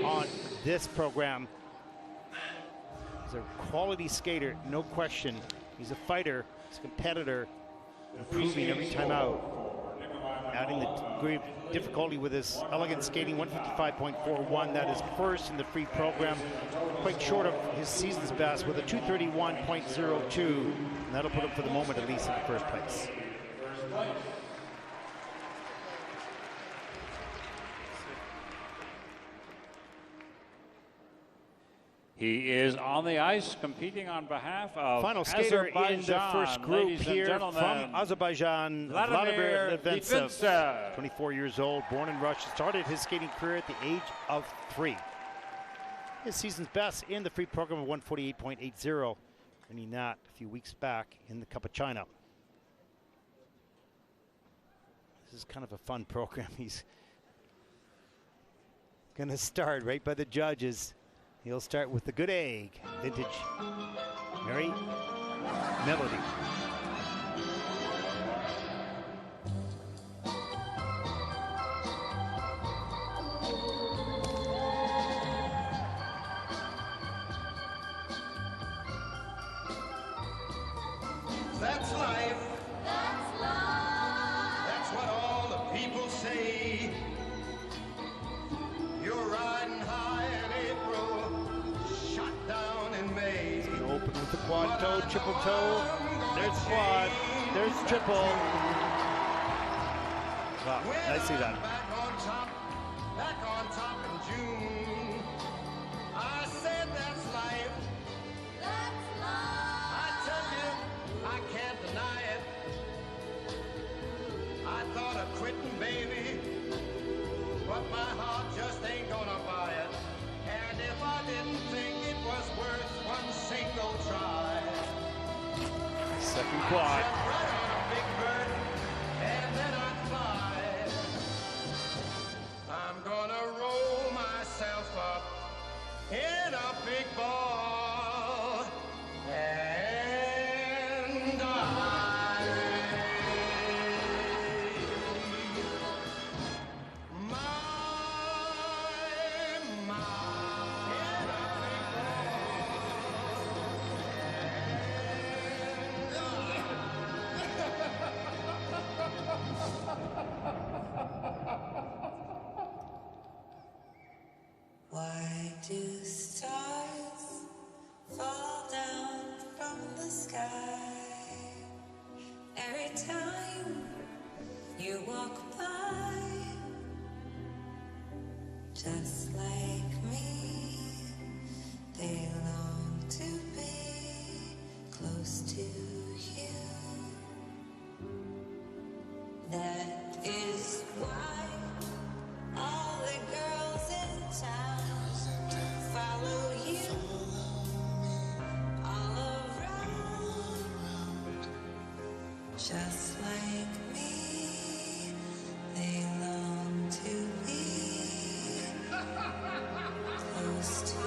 on this program. He's a quality skater, no question. He's a fighter, he's a competitor, improving every time out. Adding the degree of difficulty with his elegant skating, 155.41. That is first in the free program. Quite short of his season's best with a 231.02. And that'll put him for the moment at least in the first place. He is on the ice competing on behalf of final skater in the first group here from Azerbaijan, Vladimir Litvintsev, 24 years old, born in Russia, started his skating career at the age of 3. His season's best in the free program of 148.80, winning that a few weeks back in the Cup of China. This is kind of a fun program. He's going to start right by the judges. He'll start with the Good Egg, vintage Merry Melody. That's life. That's life. That's what all the people say. You're riding high in April, shot down in May. He's gonna open with the quad toe, triple toe. There's quad, there's triple. Wow, I see that. Back on top in June. I said that's life. That's life. I tell you, I can't deny it. I thought of quitting, baby, but my heart just ain't gonna buy it. And if I didn't think it was worth one single try, Second quad. I'd ride on a big bird and then I'd fly. I'm gonna roll myself up in a big ball and die. Why do stars fall down from the sky every time you walk by? Just like me, they long to be close to you. That is why all the girls in town follow you all around. Just like me, they long to be close to you.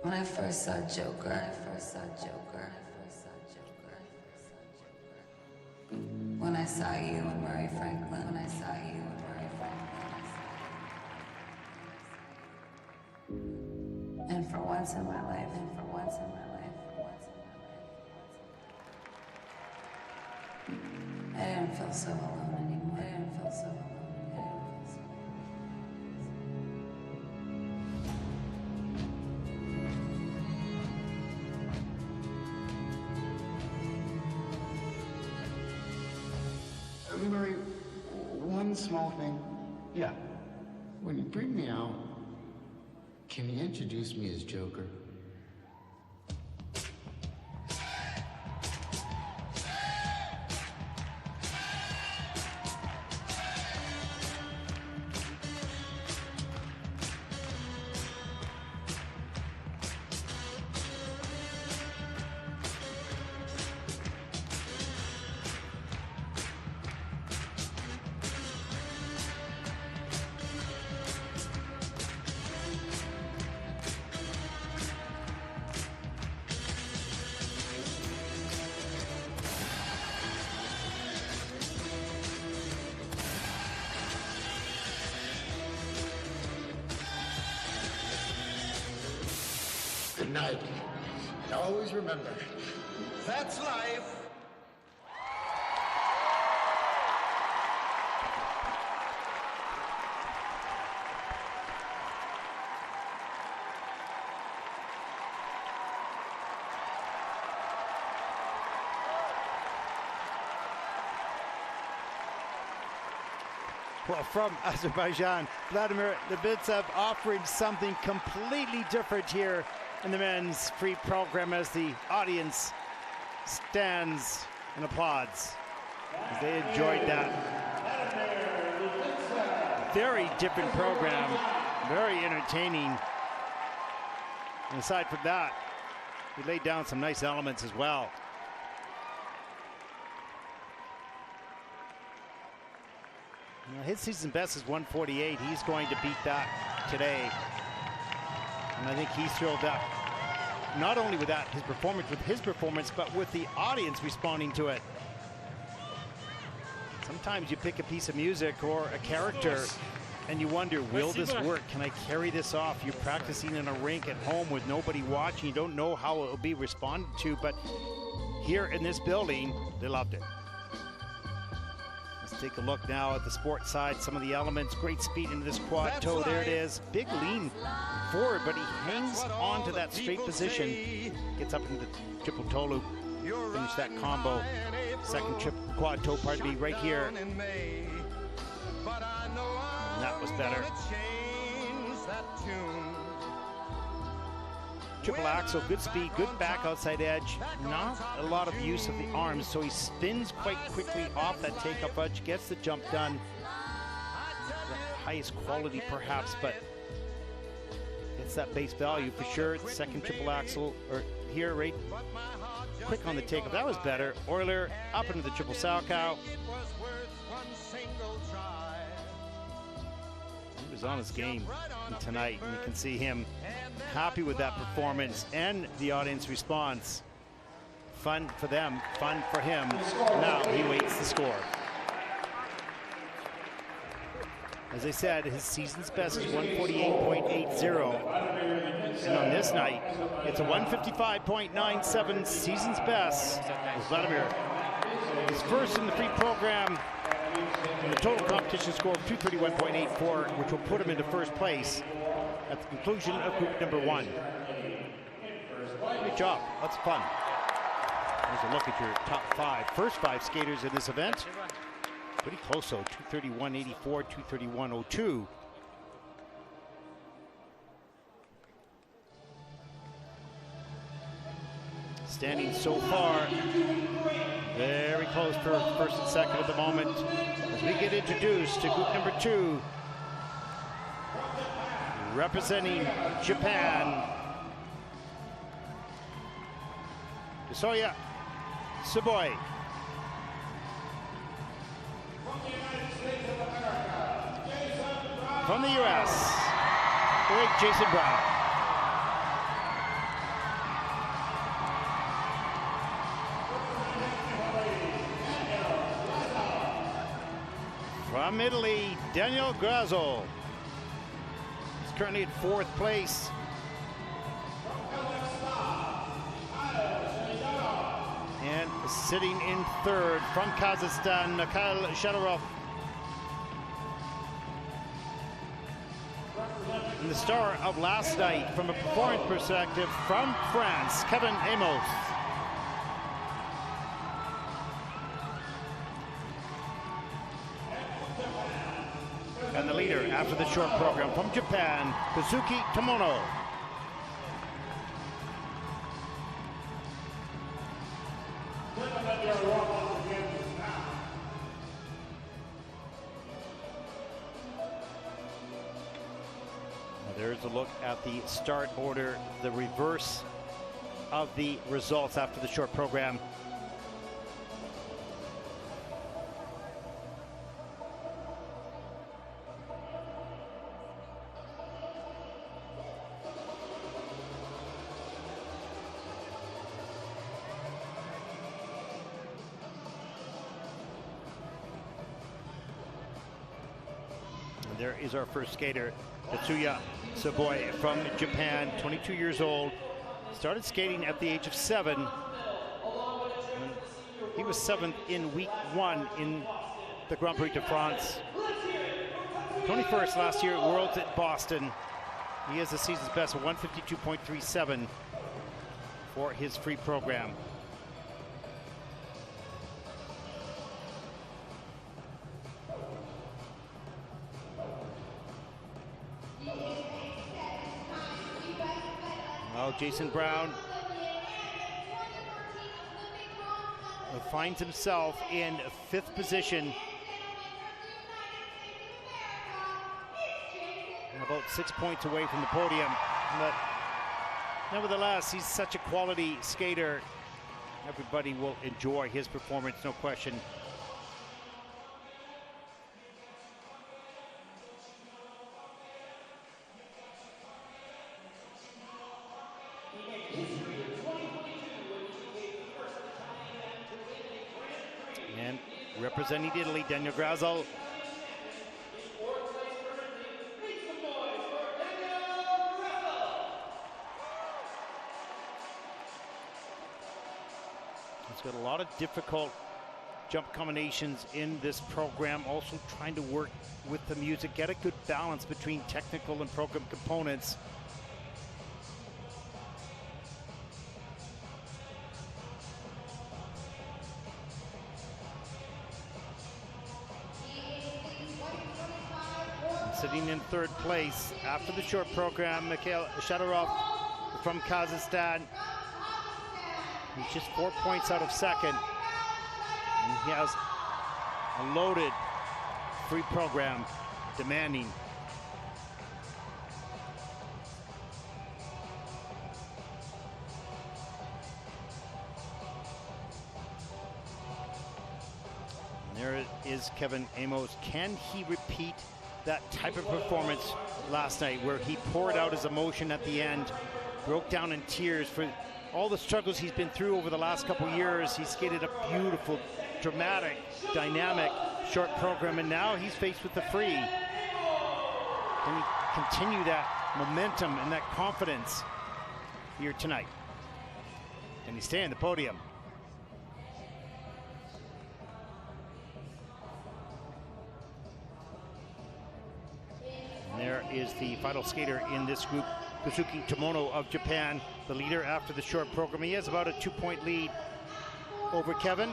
When I first saw Joker, when I saw you and Murray Franklin, and for once in my life, I didn't feel so alone anymore. Murray, one small thing. Yeah. When you bring me out, can you introduce me as Joker? Good night. And always remember, That's life. Well, from Azerbaijan, Vladimir Litvintsev offering something completely different here in the men's free program as the audience stands and applauds as they enjoyed that. Very different program, very entertaining. And aside from that, he laid down some nice elements as well. Now, his season best is 148. He's going to beat that today. And I think he's thrilled up, not only with that, his performance, but with the audience responding to it. Sometimes you pick a piece of music or a character and you wonder, will this work? Can I carry this off? You're practicing in a rink at home with nobody watching. You don't know how it will be responded to, but here in this building, they loved it. Let's take a look now at the sports side. Some of the elements, great speed into this quad toe. There it is. Big lean forward, but he hangs on to that straight position. Gets up into the triple toe loop. Finish that combo. Second quad toe, pardon me, right here. And that was better. Triple axel, good speed, good back outside edge. Not a lot of use of the arms, so he spins quite quickly off that take-up edge, gets the jump done. The highest quality perhaps, but it's that base value for sure. The second triple axel, or here, right quick on the take-up. That was better. Euler up into the triple Salchow. He was on his game tonight, and you can see him happy with that performance and the audience response. Fun for them, fun for him. Now he waits the score. As I said, his season's best is 148.80. And on this night, it's a 155.97 season's best. As Vladimir is first in the free program. And the total competition score of 231.84, which will put him into first place at the conclusion of group number one. Great job. Lots of fun. There's a look at your top first five skaters in this event. Pretty close though, 231.84, 231.02. Standing so far, very close for first and second at the moment. As we get introduced to group number two, representing Japan, Tatsuya Tsuboi. From the U.S., great Jason Brown. From Italy, Daniel Grassl. He's currently in fourth place. And sitting in third from Kazakhstan, Mikhail Shaidorov. And the star of last night, from a performance perspective, from France, Kevin Aymoz. And the leader after the short program from Japan, Kazuki Tomono. There's a look at the start order, the reverse of the results after the short program. And there is our first skater, Tatsuya Tsuboi from Japan, 22 years old. Started skating at the age of 7. He was 7th in week 1 in the Grand Prix de France. 21st last year at Worlds at Boston. He has the season's best of 152.37 for his free program. Jason Brown finds himself in 5th position, about 6 points away from the podium. But nevertheless, he's such a quality skater. Everybody will enjoy his performance, no question. And representing Italy, Daniel Grassl. He's got a lot of difficult jump combinations in this program, also trying to work with the music, get a good balance between technical and program components. Sitting in 3rd place after the short program, Mikhail Shaidorov from Kazakhstan. He's just 4 points out of 2nd. And he has a loaded free program, demanding. And there is Kevin Aymoz. Can he repeat that type of performance last night, where he poured out his emotion at the end, broke down in tears for all the struggles he's been through over the last couple years? He skated a beautiful, dramatic, dynamic short program, and now he's faced with the free. Can he continue that momentum and that confidence here tonight? Can he stay on the podium? And there is the final skater in this group, Kazuki Tomono of Japan, the leader after the short program. He has about a 2-point lead over Kevin,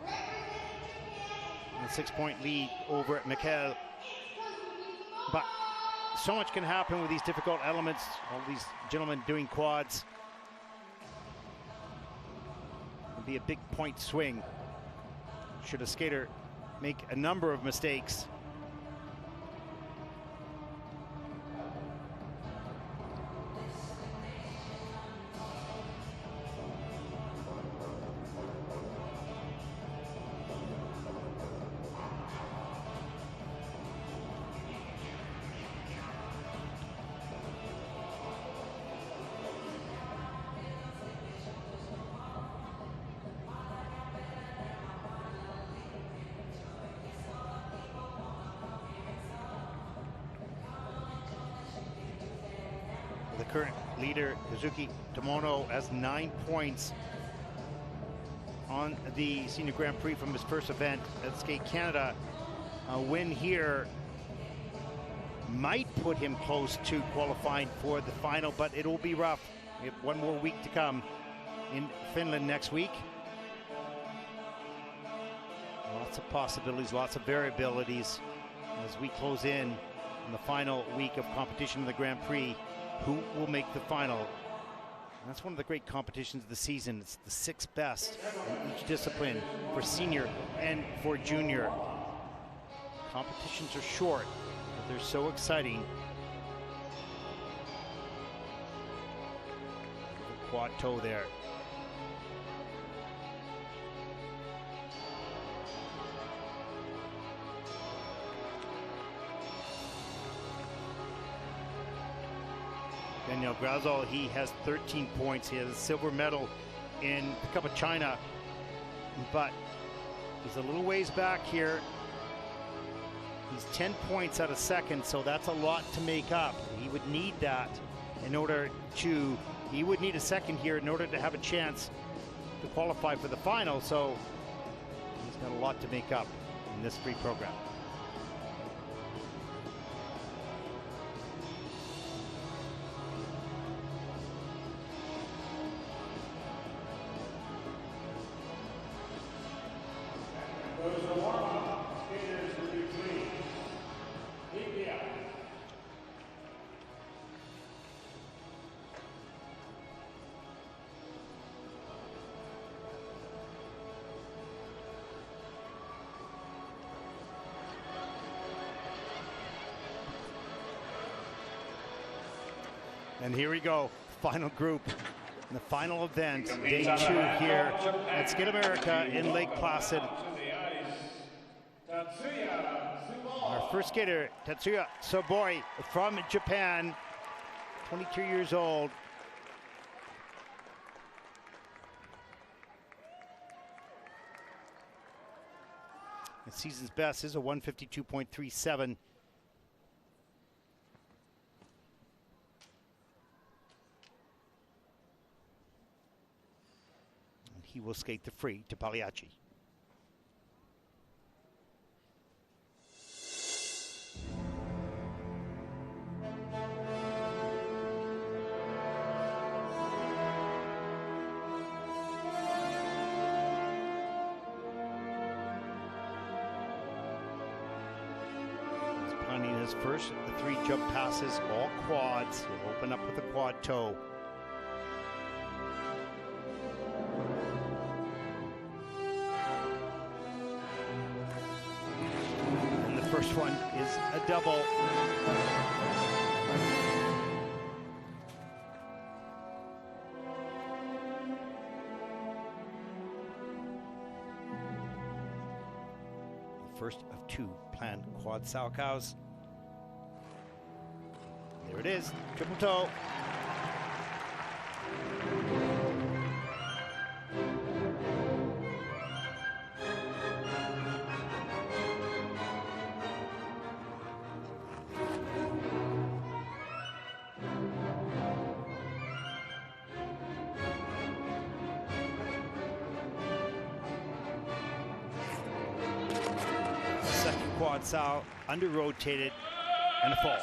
and a 6-point lead over Mikhail. But so much can happen with these difficult elements, all these gentlemen doing quads. It'll be a big point swing should a skater make a number of mistakes. The current leader, Kazuki Tomono, has 9 points on the Senior Grand Prix from his first event at Skate Canada. A win here might put him close to qualifying for the final, but it will be rough. We have 1 more week to come in Finland next week. Lots of possibilities, lots of variabilities. as we close in on the final week of competition in the Grand Prix. Who will make the final? And that's one of the great competitions of the season. It's the 6 best in each discipline for senior and for junior. Competitions are short, but they're so exciting. Quad toe there. Daniel Grassl, he has 13 points. He has a silver medal in the Cup of China, but he's a little ways back here. He's 10 points out of second, so that's a lot to make up. He would need that in order to, he would need a second here in order to have a chance to qualify for the final, so he's got a lot to make up in this free program. And here we go, final group, in the final event, day 2 here at Skate America in Lake Placid. Our first skater, Tatsuya Tsuboi from Japan, 22 years old. The season's best is a 152.37. He will skate the free to Pagliacci. He's planning his first 3 jump passes, all quads. He'll open up with a quad toe. First one is a double. The first of 2 planned quad salchows. There it is, triple toe. Quad sow, under rotated, and a fall.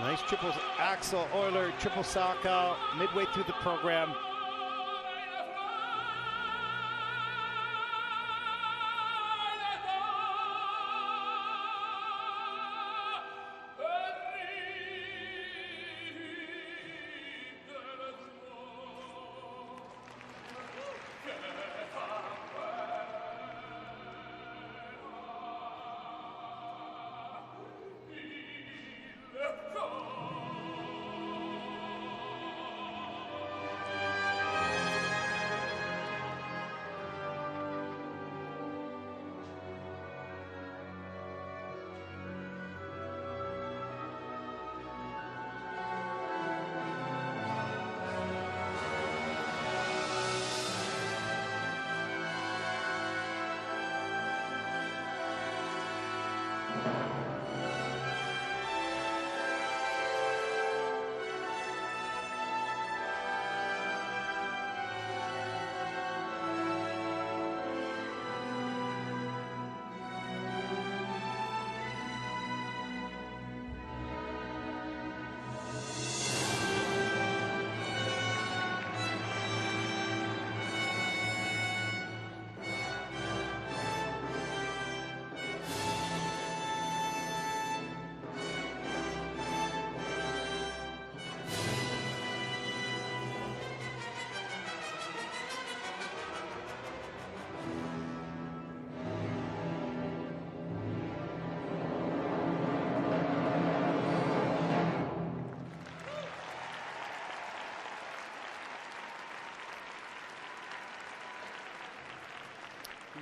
Nice triple axel Euler, triple salchow midway through the program.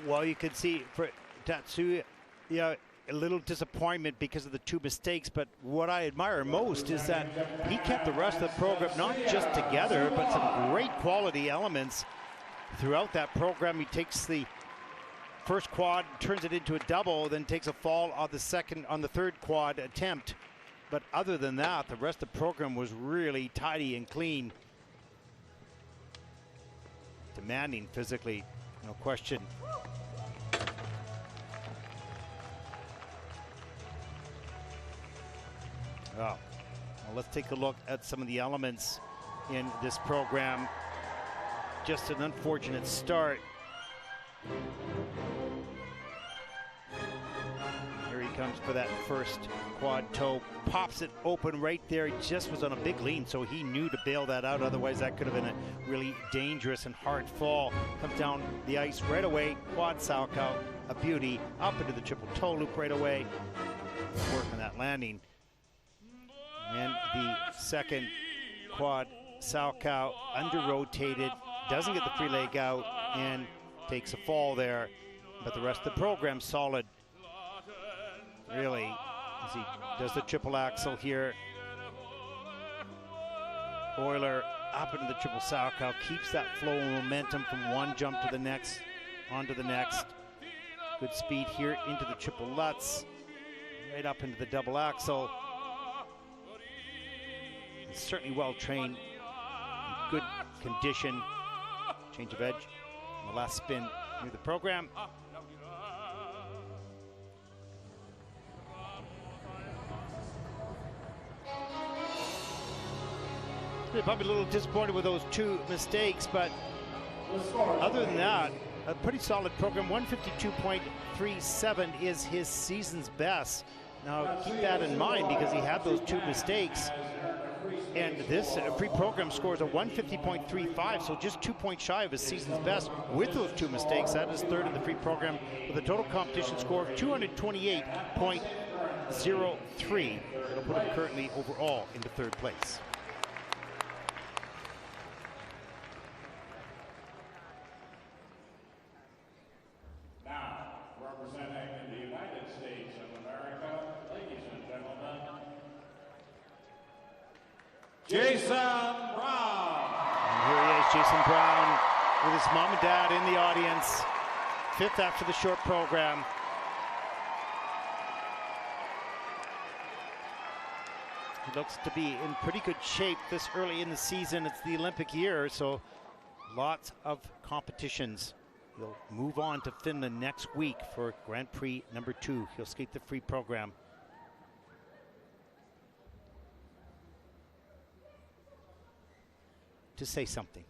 Well, you can see for Tatsuya, a little disappointment because of the 2 mistakes, but what I admire most is that he kept the rest of the program not just together, but some great quality elements throughout that program. He takes the first quad, turns it into a double, then takes a fall on the third quad attempt. But other than that, the rest of the program was really tidy and clean. Demanding physically, no question. Well, let's take a look at some of the elements in this program. Just an unfortunate start. Here he comes for that first quad toe. Pops it open right there. He just was on a big lean, so he knew to bail that out. Otherwise, that could have been a really dangerous and hard fall. Comes down the ice right away. Quad Salchow, a beauty. Up into the triple toe loop right away. Work on that landing. And the second quad Salchow under-rotated, doesn't get the free leg out, and takes a fall there. But the rest of the program solid. Really, as he does the triple axel here. Euler up into the triple Salchow, keeps that flow of momentum from one jump to the next, onto the next. Good speed here into the triple Lutz, right up into the double axel. Certainly well trained, good condition. Change of edge on the last spin near the program. Probably a little disappointed with those 2 mistakes, but other than that, a pretty solid program. 152.37 is his season's best. Now keep that in mind because he had those 2 mistakes. And this free program scores a 150.35, so just 2 points shy of his season's best with those 2 mistakes. That is third in the free program with a total competition score of 228.03. It'll put him currently overall into 3rd place. Now, representing the United States of America, ladies and gentlemen, Jason Brown. And here he is, Jason Brown, with his mom and dad in the audience. 5th after the short program. He looks to be in pretty good shape this early in the season. It's the Olympic year, so lots of competitions. He'll move on to Finland next week for Grand Prix number 2. He'll skate the free program. To say something.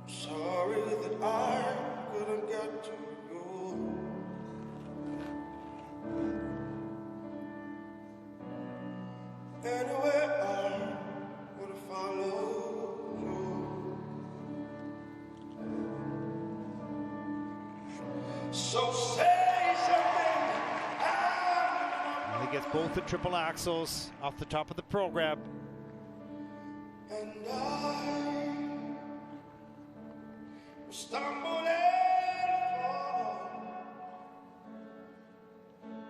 Sorry that I couldn't get to you. Anyway, I would have followed you. So say something. He gets both the triple axles off the top of the program. And I stumbled and fall.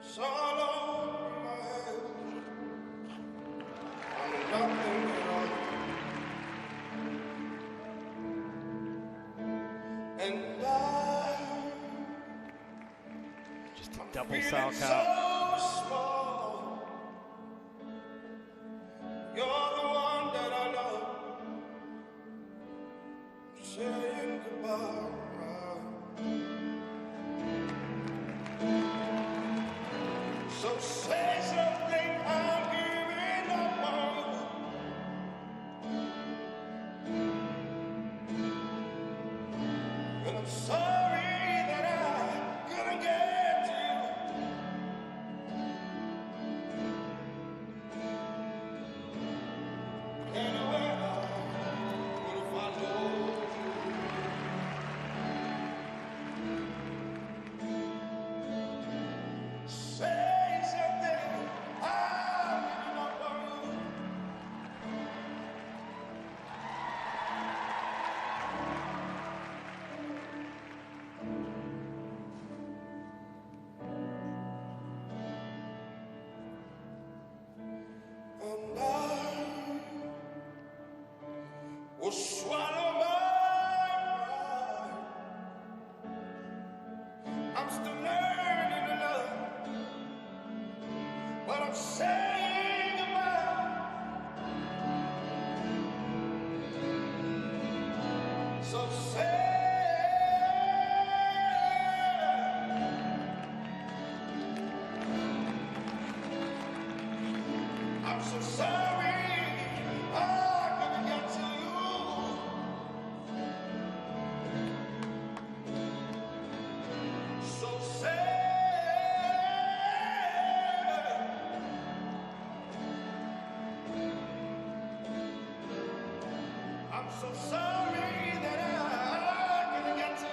So long my head. I'm nothing at all. And I Just a double feeling Salchow. so small. You're the one that I love. Saying goodbye. So I'm still learning to love what I'm saying about. So sad. I'm so sorry I couldn't get to you. So sad. I'm so sorry that I couldn't get to you.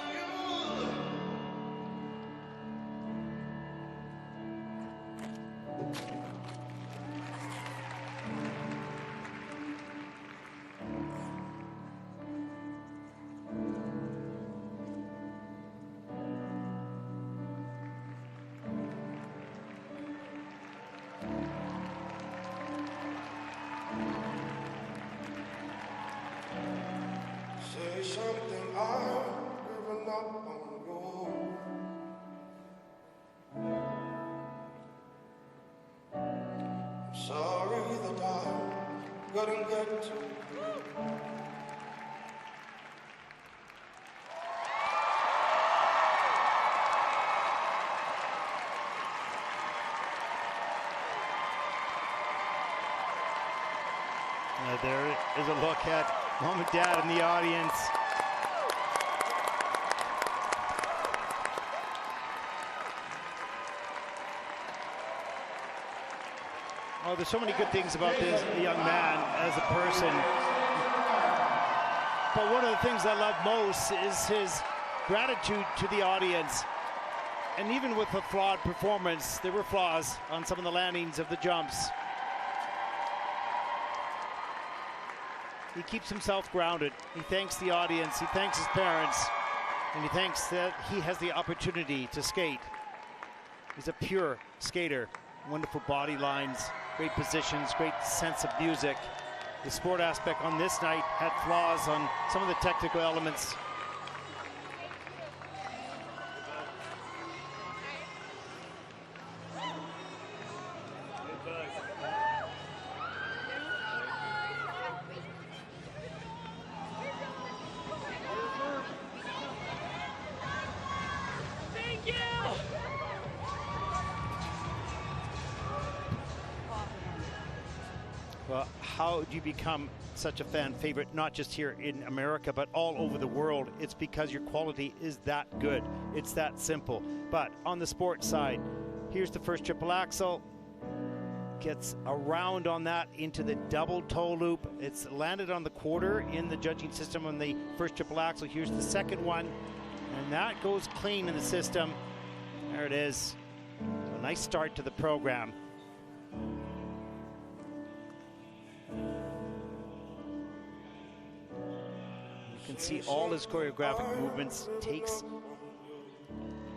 Say something I've given up on you. I'm sorry that I couldn't get to you. There is a look at Mom and Dad in the audience. Oh, there's so many good things about this young man as a person. But one of the things I love most is his gratitude to the audience. And even with a flawed performance, there were flaws on some of the landings of the jumps. He keeps himself grounded. He thanks the audience, he thanks his parents, and he thanks that he has the opportunity to skate. He's a pure skater. Wonderful body lines, great positions, great sense of music. The sport aspect on this night had flaws on some of the technical elements. Well, how do you become such a fan favorite, not just here in America, but all over the world? It's because your quality is that good. It's that simple. But on the sports side, here's the first triple axel. Gets around on that into the double toe loop. It's landed on the quarter in the judging system on the first triple axel. Here's the second one, and that goes clean in the system. There it is. A nice start to the program. You can see all his choreographic movements, takes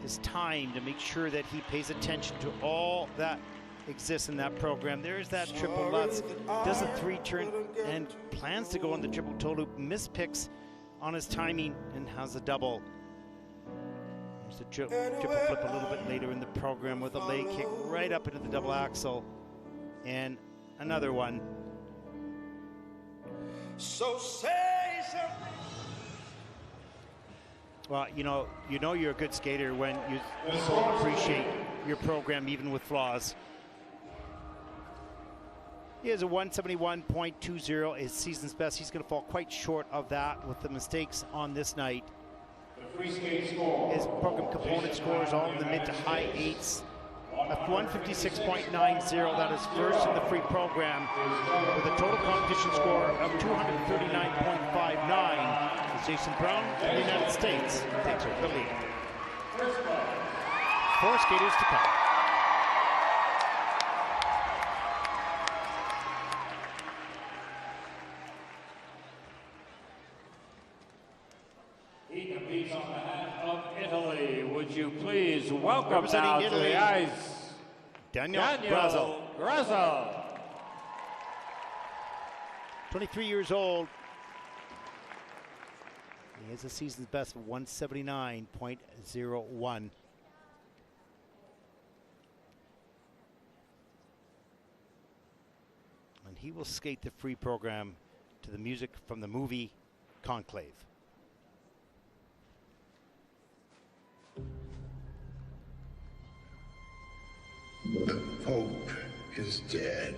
his time to make sure that he pays attention to all that exists in that program. There's that triple lutz, does a 3-turn and plans to go on the triple toe loop, mispicks on his timing and has a double. There's the triple flip a little bit later in the program with a leg kick right up into the double axel and another one. So say something. Well, you know you're a good skater when you so appreciate your program even with flaws. He has a 171.20, his season's best. He's going to fall quite short of that with the mistakes on this night. His program component scores all in the mid to high 8s. A 156.90, that is first in the free program, with a total competition score of 239.59. Jason Brown from the United States takes over the lead. 4 skaters to come. He competes on behalf of Italy. Would you please welcome Representing now Italy, to the ice, Daniel Grassl. Grassl. 23 years old. He has a season's best of 179.01. he will skate the free program to the music from the movie Conclave. The Pope is dead.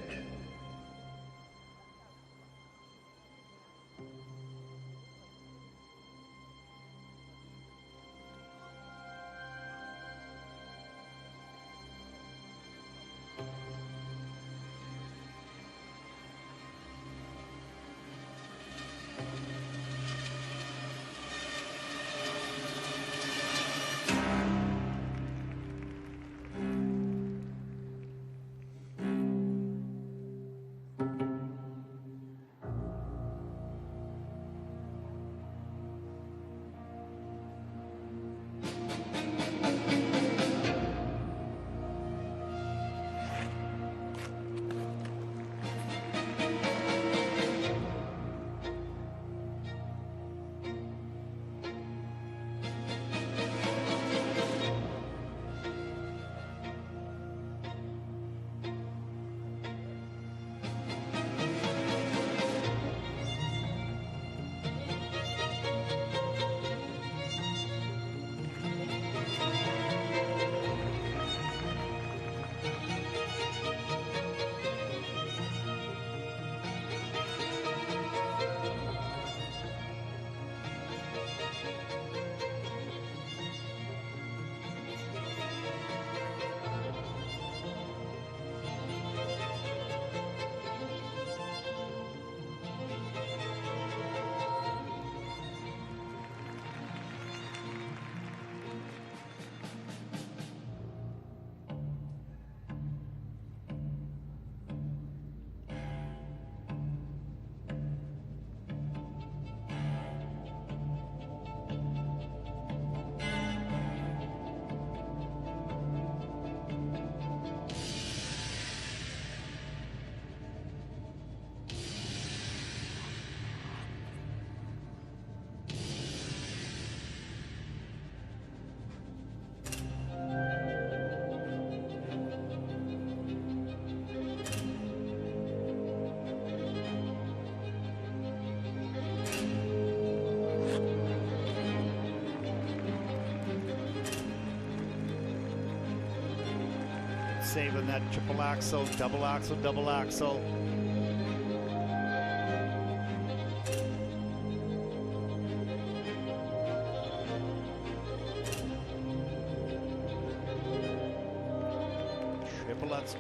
Saving that triple axel, double axel, double axel.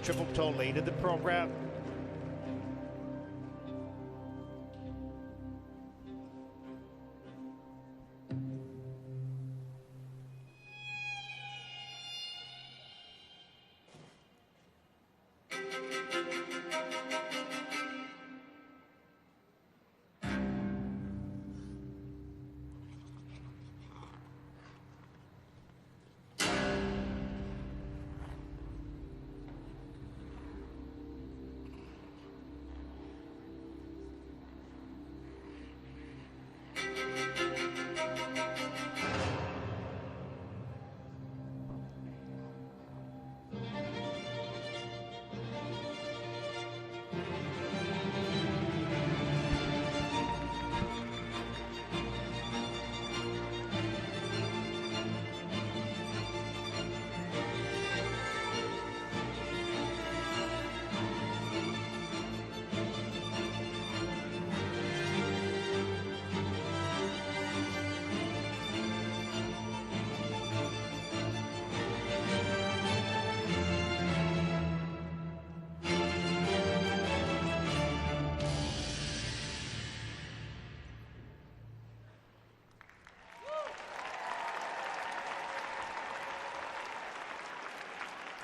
Triple toe late in the program.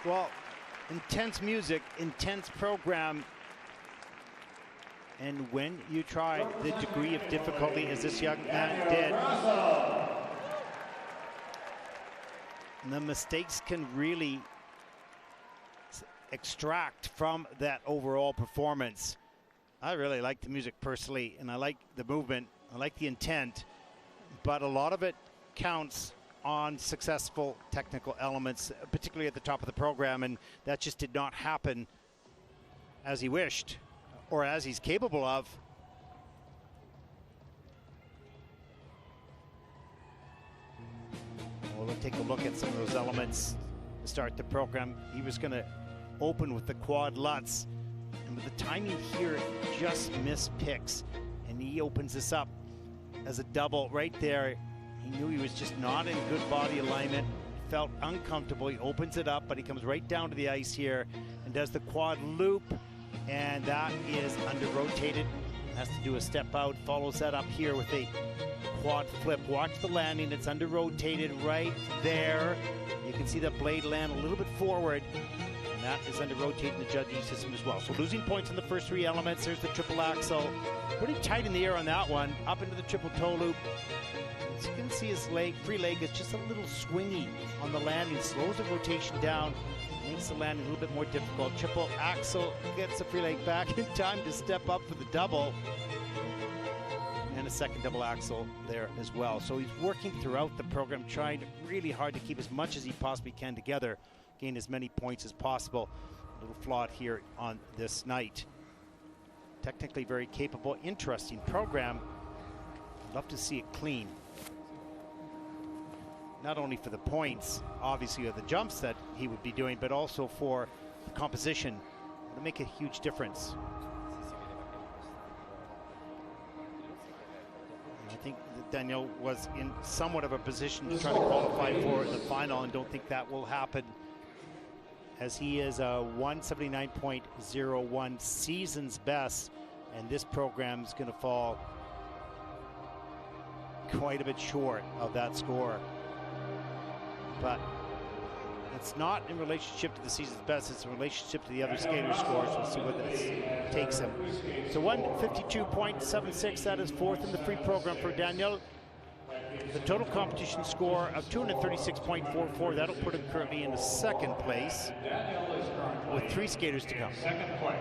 Well, intense music, intense program. And when you try the degree of difficulty as this young man did, the mistakes can really extract from that overall performance. I really like the music personally, and I like the movement, I like the intent, but a lot of it counts on successful technical elements, particularly at the top of the program, and that just did not happen as he wished. or as he's capable of. Well, let's take a look at some of those elements to start the program. He was going to open with the quad Lutz, and with the timing here, just mispicks, and he opens this up as a double right there. He knew he was just not in good body alignment, felt uncomfortable. He opens it up, but he comes right down to the ice here and does the quad loop, and that is under rotated. Has to do a step out, follows that up here with a quad flip. Watch the landing, it's under rotated right there. You can see that blade land a little bit forward, and that is under rotating the judging system as well. So losing points in the first three elements. There's the triple axel. Pretty tight in the air on that one. Up into the triple toe loop. As you can see, his leg, free leg is just a little swingy on the landing. Slows the rotation down, makes the landing a little bit more difficult. Triple axel, gets the free leg back in time to step up for the double. And a second double axel there as well. So he's working throughout the program, trying really hard to keep as much as he possibly can together, gain as many points as possible. A little flawed here on this night. Technically very capable, interesting program. Love to see it clean. Not only for the points, obviously, of the jumps that he would be doing, but also for the composition. It'll make a huge difference. I think that Daniel was in somewhat of a position to try to qualify for the final, and don't think that will happen, as he is a 179.01 season's best, and this program is going to fall quite a bit short of that score. But it's not in relationship to the season's best, it's in relationship to the other skater scores. We'll see what this takes him. So 152.76, that is fourth in the free program for Daniel. The total competition score of 236.44, that'll put him currently in the second place with three skaters to come. Second place.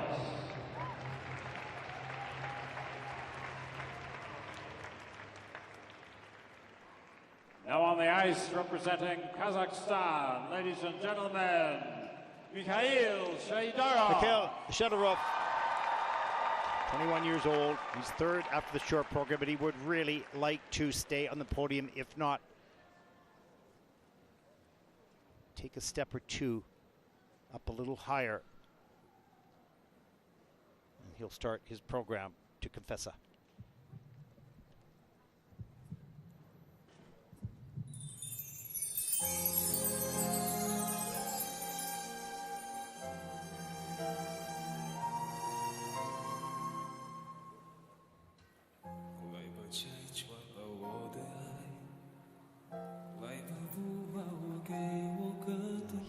Now on the ice, representing Kazakhstan, ladies and gentlemen, Mikhail Shaidorov. Mikhail Shaidorov, 21 years old. He's third after the short program, but he would really like to stay on the podium, if not take a step or two up a little higher. And he'll start his program to Confessa.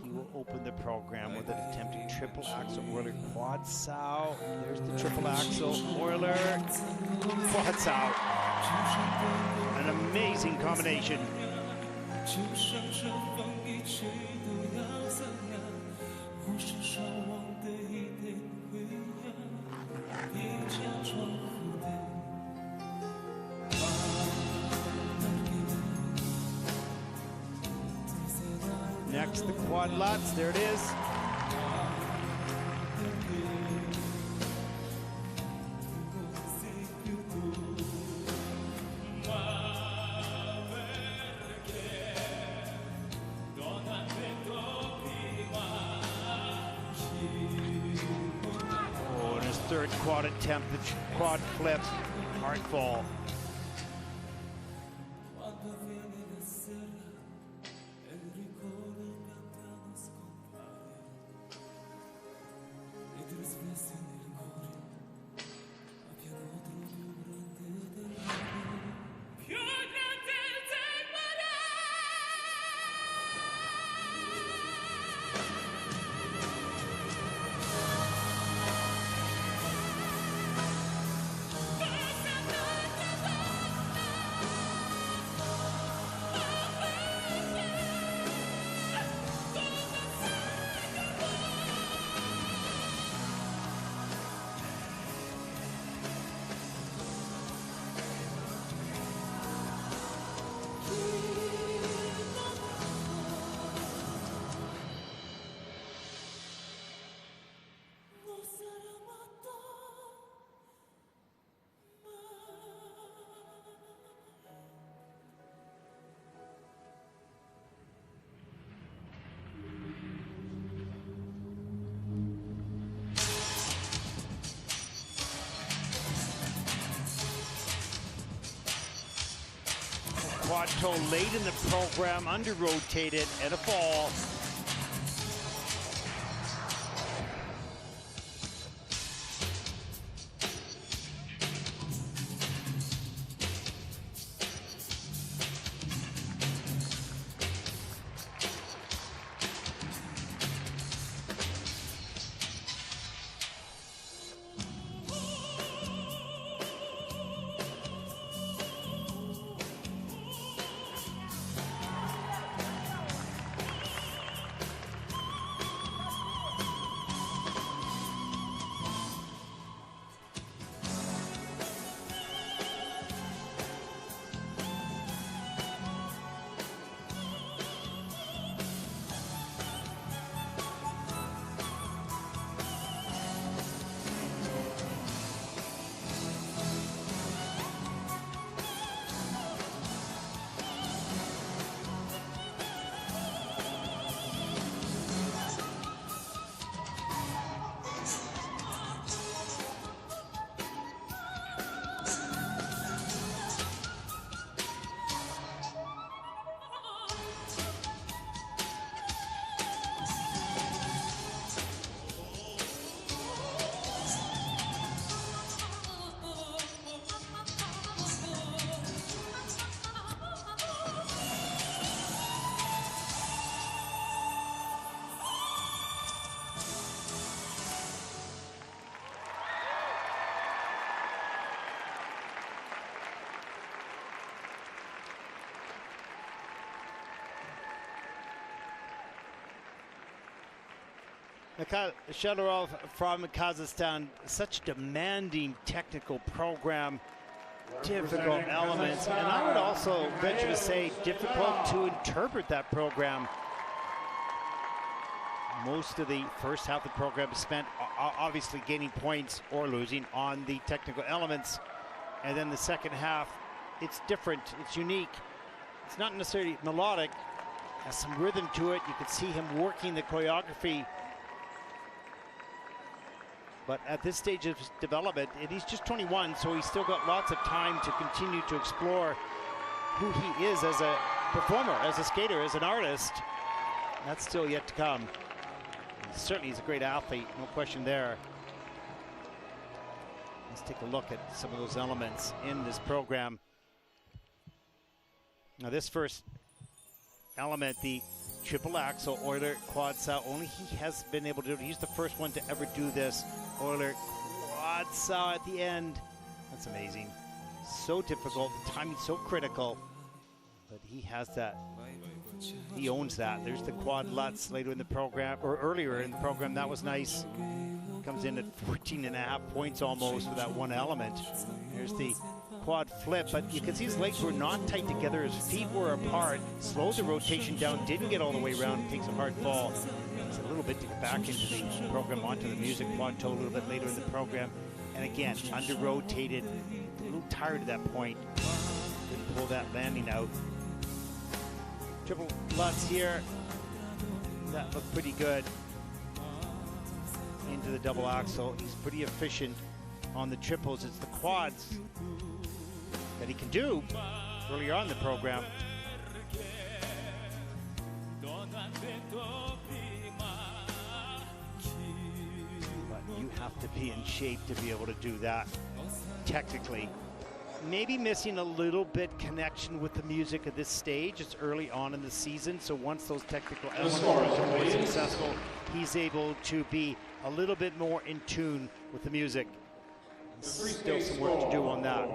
He will open the program with an attempted triple axel Oiler quad sow. There's the triple axel Oiler quad sow. An amazing combination. Next, the quad Lutz. There it is. Oh, and his third quad attempt, the quad flip, hard fall. quad toe late in the program, under-rotated, and a fall. Mikhail Shaidorov from Kazakhstan, such demanding technical program, difficult elements, and I would also venture to say difficult to interpret that program. Most of the first half of the program is spent obviously gaining points or losing on the technical elements, and then the second half, it's different, it's unique. It's not necessarily melodic, has some rhythm to it. You can see him working the choreography. But at this stage of his development, and he's just 21, so he's still got lots of time to continue to explore who he is as a performer, as a skater, as an artist. That's still yet to come. Certainly he's a great athlete, no question there. Let's take a look at some of those elements in this program. Now this first element, the triple axel Euler quad sow, only he has been able to do it. He's the first one to ever do this. Euler quad sow at the end. That's amazing. So difficult, the timing's so critical, but he has that. He owns that. There's the quad Lutz later in the program, or earlier in the program. That was nice. Comes in at 14.5 points almost for that one element. There's the quad flip, but you can see his legs were not tight together. His feet were apart. Slowed the rotation down, didn't get all the way around, takes a hard fall. It's a little bit to get back into the program, onto the music. Quad toe a little bit later in the program. And again, under-rotated, a little tired at that point. Didn't pull that landing out. Triple Lutz here. That looked pretty good. Into the double axel. He's pretty efficient on the triples. It's the quads that he can do earlier on in the program. But you have to be in shape to be able to do that technically. Maybe missing a little bit connection with the music at this stage. It's early on in the season, so once those technical elements are more successful, he's able to be a little bit more in tune with the music. Still some work to do on that.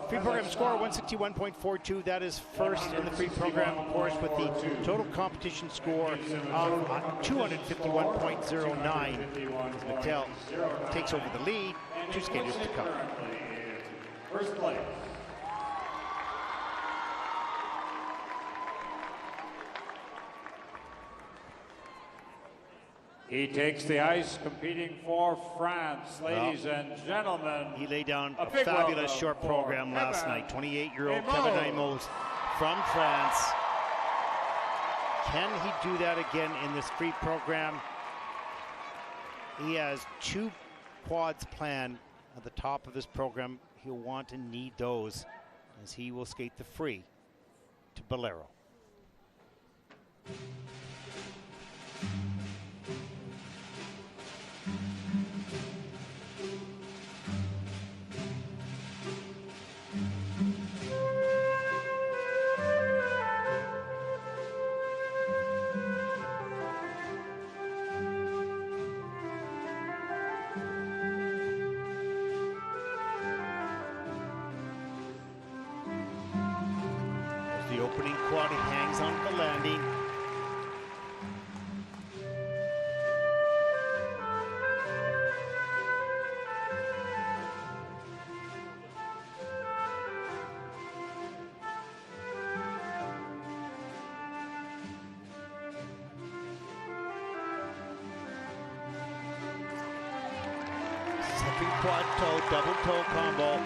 Free program score 161.42. That is first in the free program, of course, with the total competition score of 251.09. Mikhail takes over the lead. Two skaters to come. First place. He takes the ice, competing for France, ladies and gentlemen. He laid down a fabulous short program last night. 28-year-old Kevin Aymoz from France. Can he do that again in this free program? He has two quads planned at the top of his program. He'll want to need those. as he will skate the free to Bolero. The opening quad, he hangs on the landing. Second quad toe, double toe combo.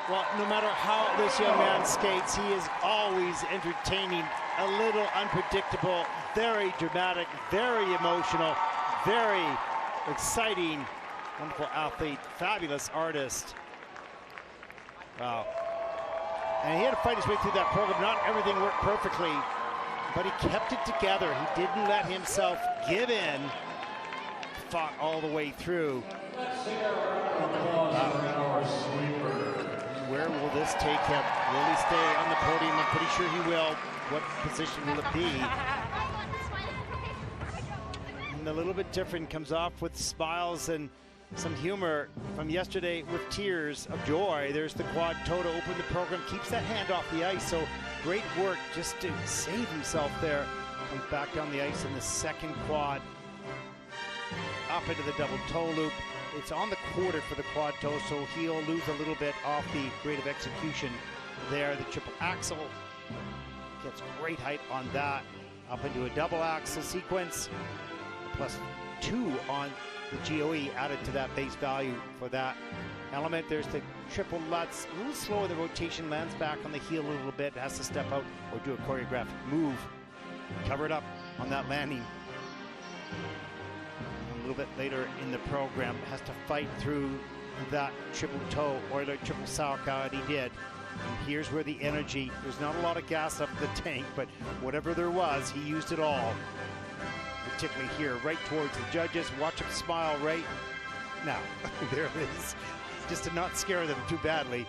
Well, no matter how this young man skates, he is always entertaining, a little unpredictable, very dramatic, very emotional, very exciting, wonderful athlete, fabulous artist. Wow. And he had to fight his way through that program. Not everything worked perfectly. but he kept it together. He didn't let himself give in. Fought all the way through. Where will this take him? Will he stay on the podium? I'm pretty sure he will. What position will it be? And a little bit different, comes off with smiles and some humor from yesterday with tears of joy. There's the quad toe to open the program, keeps that hand off the ice, so great work just to save himself there. Comes back down the ice in the second quad, up into the double toe loop. It's on the quarter for the quad toe, so he'll lose a little bit off the grade of execution there. The triple axel gets great height on that, up into a double axel sequence, +2 on the GOE added to that base value for that element. There's the triple Lutz, a little slower, the rotation lands back on the heel a little bit, has to step out or do a choreographic move, cover it up on that landing. A little bit later in the program, has to fight through that triple toe or the triple Sauerkraut, and he did. And here's where the energy, there's not a lot of gas up the tank, but whatever there was, he used it all. Particularly here, right towards the judges. Watch him smile right now. There it is. Just to not scare them too badly.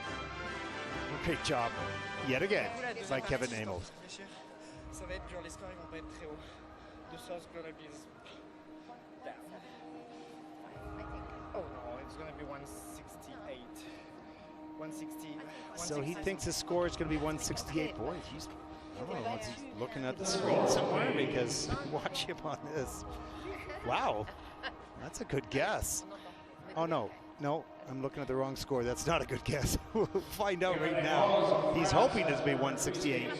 Great job, yet again, by Kevin Aymoz. Ça va être dur, les scores ils vont pas être très hauts. The shot's gonna be down. Oh no, it's gonna be 168. 160. So he thinks his score is going to be 168. Boy, he's, I don't know, is he looking at the screen somewhere? Because watch him on this. Wow, that's a good guess. Oh no, I'm looking at the wrong score. That's not a good guess. We'll find out right now. He's hoping it to be 168.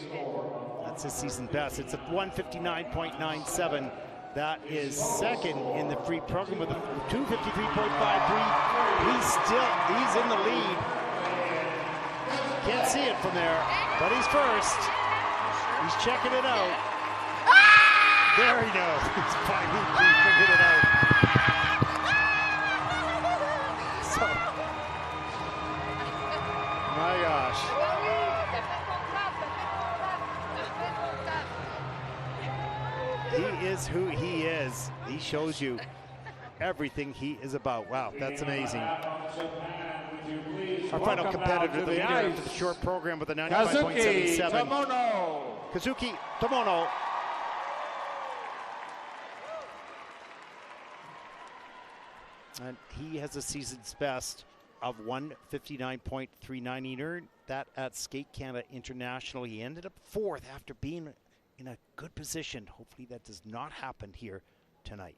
That's his season best. It's a 159.97. That is second in the free program with a 253.53. He's in the lead. Can't see it from there, but he's first. He's checking it out. There he goes. He's finally figured it out. So, my gosh. He is who he is. He shows you everything he is about. Wow, that's amazing. Our final competitor, the leader after the short program with a 95.77. Kazuki Tomono. And he has a season's best of 159.39. He earned that at Skate Canada International. He ended up fourth after being in a good position. Hopefully that does not happen here tonight.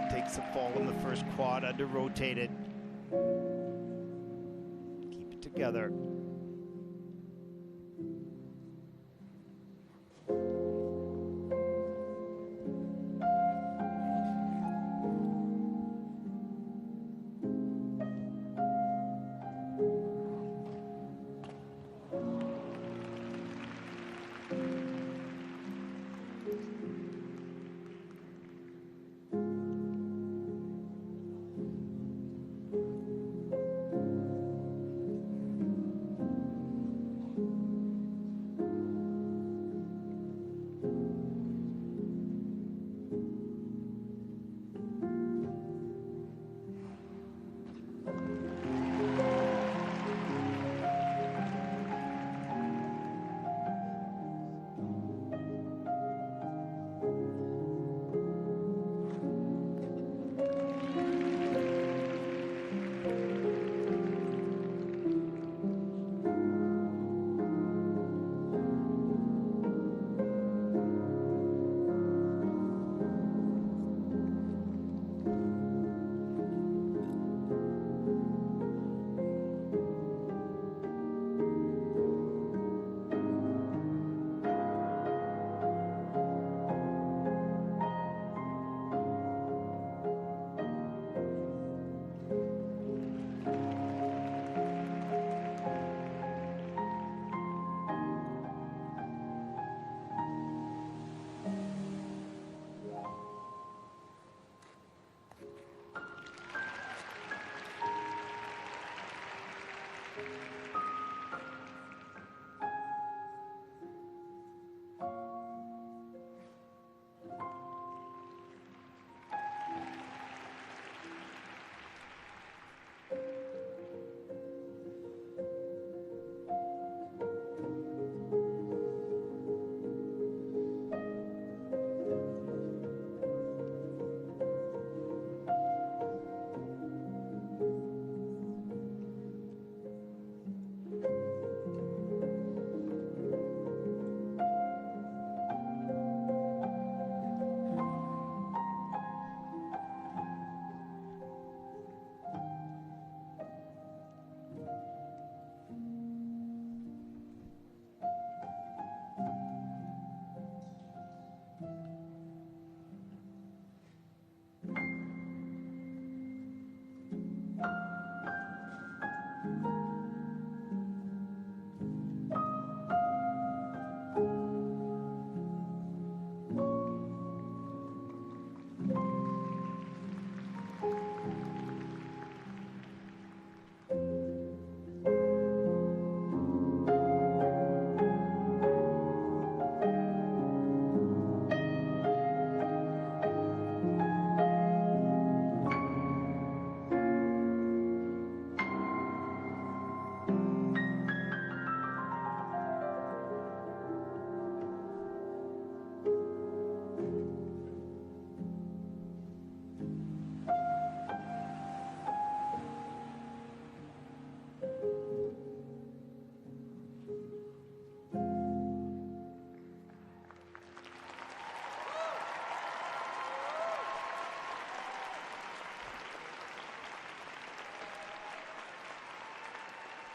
Takes a fall in the first quad, under rotated. Keep it together.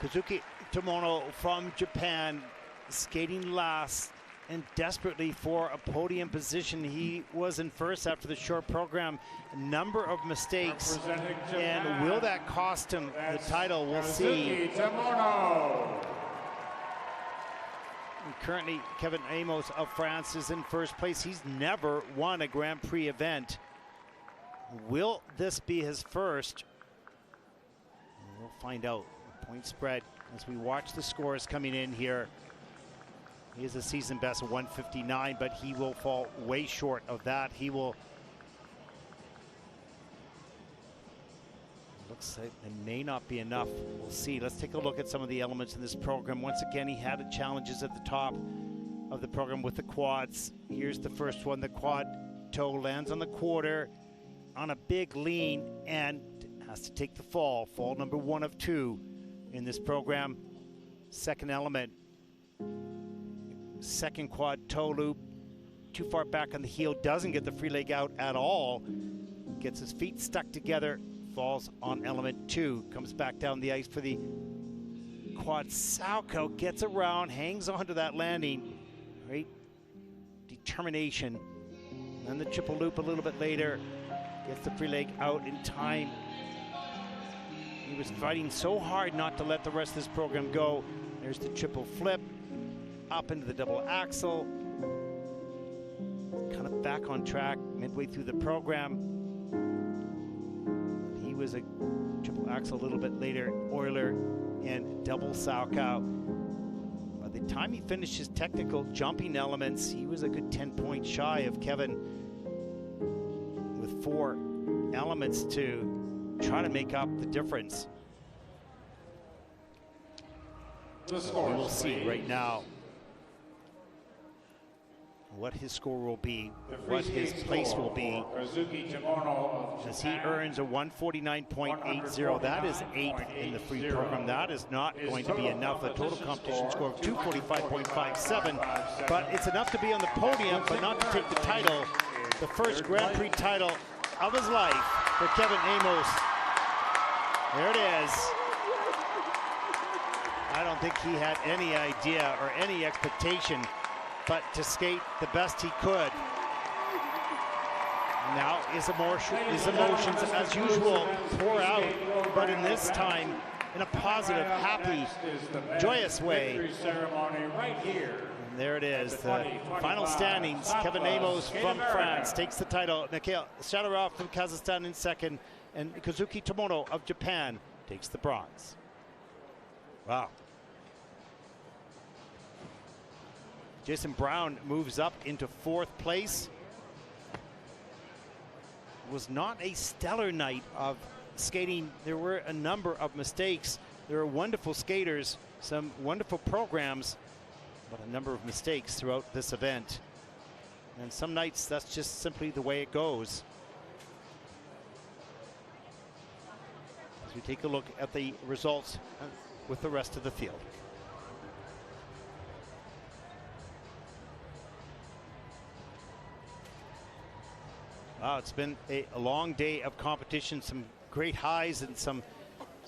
Kazuki Tomono from Japan, skating last and desperately for a podium position. He was in first after the short program. A number of mistakes, and will that cost him the title? We'll see. Tomono. And currently, Kevin Aymoz of France is in first place. He's never won a Grand Prix event. Will this be his first? We'll find out. Point spread as we watch the scores coming in here. He is a season best of 159, but he will fall way short of that. He will. Looks like it may not be enough. We'll see. Let's take a look at some of the elements in this program. Once again, he had challenges at the top of the program with the quads. Here's the first one. The quad toe lands on the quarter on a big lean and has to take the fall. Fall number 1 of 2 in this program. Second element, second quad toe loop, too far back on the heel, doesn't get the free leg out at all, gets his feet stuck together, falls on element 2, comes back down the ice for the quad salchow, gets around, hangs onto that landing, great determination. And then the triple loop a little bit later, gets the free leg out in time. He was fighting so hard not to let the rest of this program go. There's the triple flip, up into the double axle. Kind of back on track midway through the program. He was a triple axle a little bit later, Euler and double salchow. By the time he finished his technical jumping elements, he was a good 10 points shy of Kevin, with 4 elements to try to make up the difference. We will see right now what his score will be, what his place will be, as he earns a 149.80. That is 8th in the free program. That is not going to be enough. A total competition score of 245.57, but it's enough to be on the podium, but not to take the title, the first Grand Prix title of his life for Kevin Aymoz. There it is. I don't think he had any idea or any expectation but to skate the best he could. Now his emotions as usual pour out, but in this time in a positive, happy, joyous way. And there it is, the final standings. Kevin Aymoz from France takes the title. Mikhail Shaidorov from Kazakhstan in second, and Kazuki Tomono of Japan takes the bronze. Wow. Jason Brown moves up into 4th place. It was not a stellar night of skating. There were a number of mistakes. There are wonderful skaters, some wonderful programs, but a number of mistakes throughout this event. And some nights that's just simply the way it goes. As we take a look at the results with the rest of the field. Wow, it's been a long day of competition, some great highs and some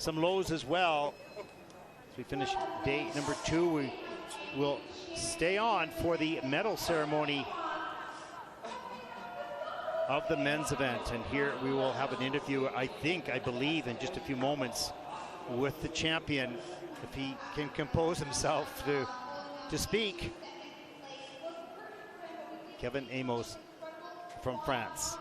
lows as well. As we finish day number 2, we will stay on for the medal ceremony of the men's event. And here we will have an interview, I believe, in just a few moments with the champion, if he can compose himself to speak. Kevin Aymoz from France.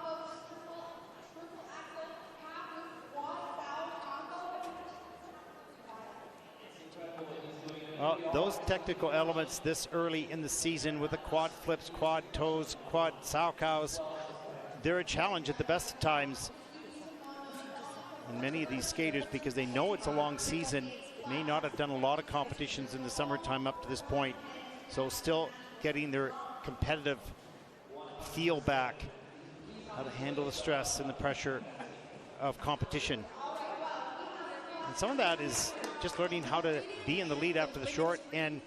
Well, those technical elements this early in the season with the quad flips, quad toes, quad saukows, they're a challenge at the best of times. And many of these skaters, because they know it's a long season, may not have done a lot of competitions in the summertime up to this point. So still getting their competitive feel back, how to handle the stress and the pressure of competition. And some of that is just learning how to be in the lead after the short and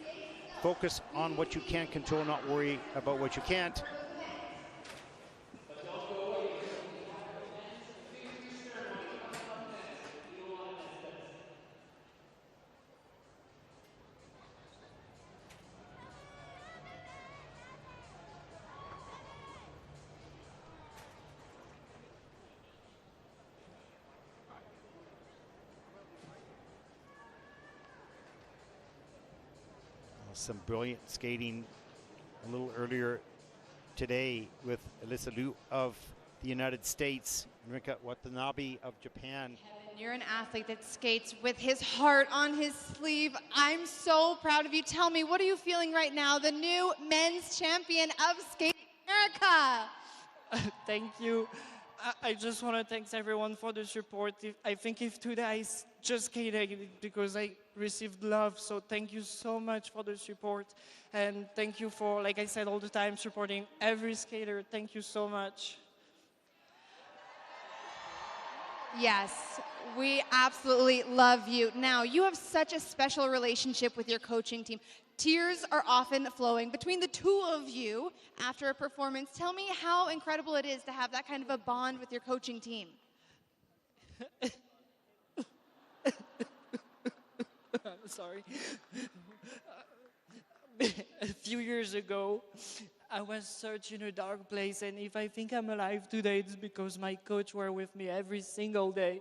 focus on what you can control, not worry about what you can't. Some brilliant skating a little earlier today with Alyssa Liu of the United States, Rika Watanabe of Japan. You're an athlete that skates with his heart on his sleeve. I'm so proud of you. Tell me, what are you feeling right now? The new men's champion of Skate America. Thank you. I just want to thank everyone for the support. I think if today I just skated because I received love, so thank you so much for the support. And thank you for, like I said all the time, supporting every skater. Thank you so much. Yes, we absolutely love you. Now, you have such a special relationship with your coaching team. Tears are often flowing between the two of you after a performance. Tell me how incredible it is to have that kind of a bond with your coaching team. I'm sorry. A few years ago, I was such in a dark place, and if I think I'm alive today, it's because my coach were with me every single day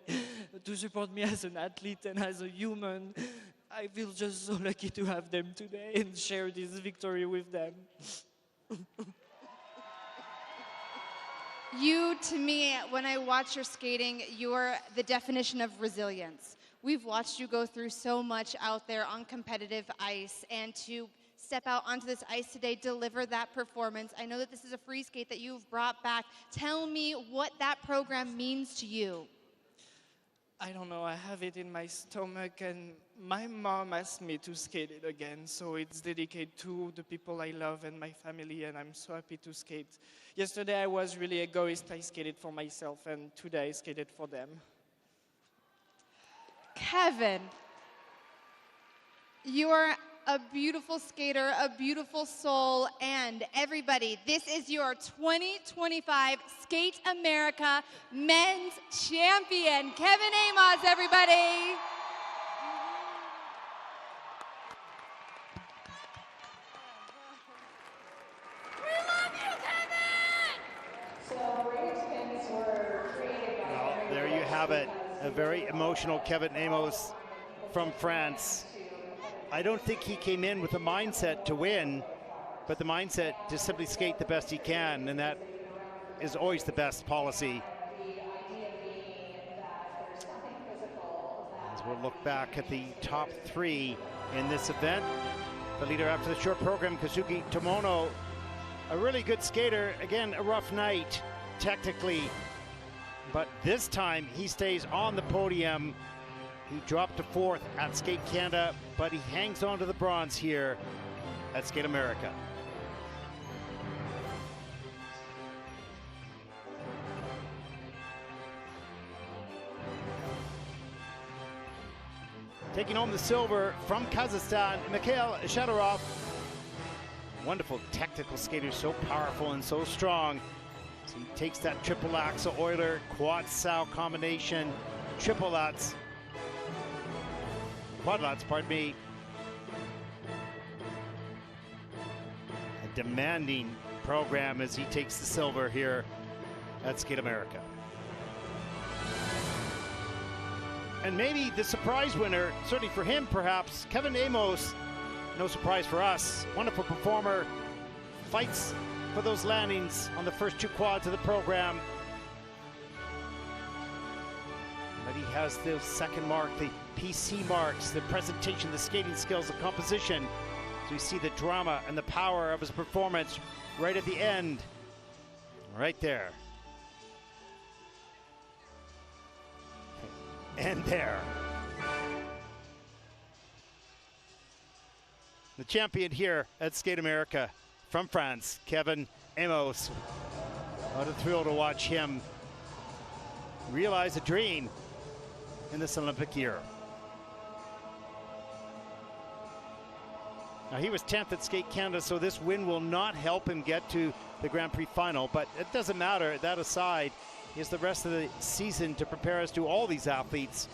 to support me as an athlete and as a human. I feel just so lucky to have them today and share this victory with them. You, to me, when I watch your skating, you're the definition of resilience. We've watched you go through so much out there on competitive ice, and to step out onto this ice today, deliver that performance. I know that this is a free skate that you've brought back. Tell me what that program means to you. I don't know, I have it in my stomach, and my mom asked me to skate it again, so it's dedicated to the people I love and my family, and I'm so happy to skate. Yesterday I was really egoist, I skated for myself, and today I skated for them. Kevin, you're a beautiful skater, a beautiful soul, and everybody, this is your 2025 Skate America Men's Champion, Kevin Aymoz, everybody. We love you, Kevin! Well, there you have it, a very emotional Kevin Aymoz from France. I don't think he came in with a mindset to win, but the mindset to simply skate the best he can, and that is always the best policy. As we'll look back at the top 3 in this event. The leader after the short program, Kazuki Tomono, a really good skater. Again, a rough night technically, but this time he stays on the podium. He dropped to 4th at Skate Canada, but he hangs on to the bronze here at Skate America. Taking home the silver from Kazakhstan, Mikhail Shaidorov. Wonderful technical skater, so powerful and so strong. So he takes that triple axel Euler, quad sow combination, triple lutz, quad lutz, pardon me. A demanding program as he takes the silver here at Skate America. And maybe the surprise winner, certainly for him perhaps, Kevin Aymoz. No surprise for us. Wonderful performer. Fights for those landings on the first 2 quads of the program. But he has the second mark, the PC marks, the presentation, the skating skills, the composition. So you see the drama and the power of his performance right at the end. Right there. And there. The champion here at Skate America from France, Kevin Aymoz. What a thrill to watch him realize a dream in this Olympic year. Now he was 10th at Skate Canada, so this win will not help him get to the Grand Prix final, but it doesn't matter. That aside, he has the rest of the season to prepare us to all these athletes.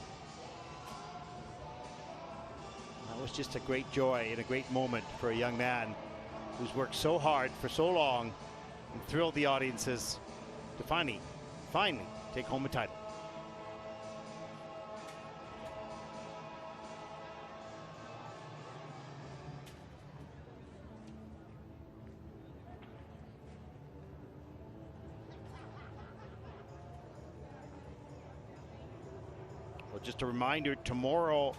That was just a great joy and a great moment for a young man who's worked so hard for so long and thrilled the audiences to finally take home a title. Well, just a reminder, tomorrow,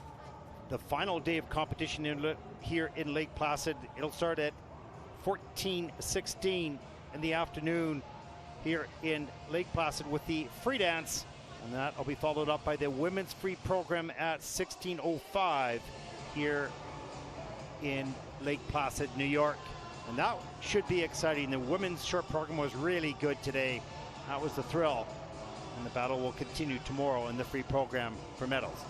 the final day of competition here in Lake Placid. It'll start at 14:16 in the afternoon here in Lake Placid with the free dance, and that will be followed up by the women's free program at 16:05 here in Lake Placid, New York. And that should be exciting. The women's short program was really good today. That was the thrill. And the battle will continue tomorrow in the free program for medals.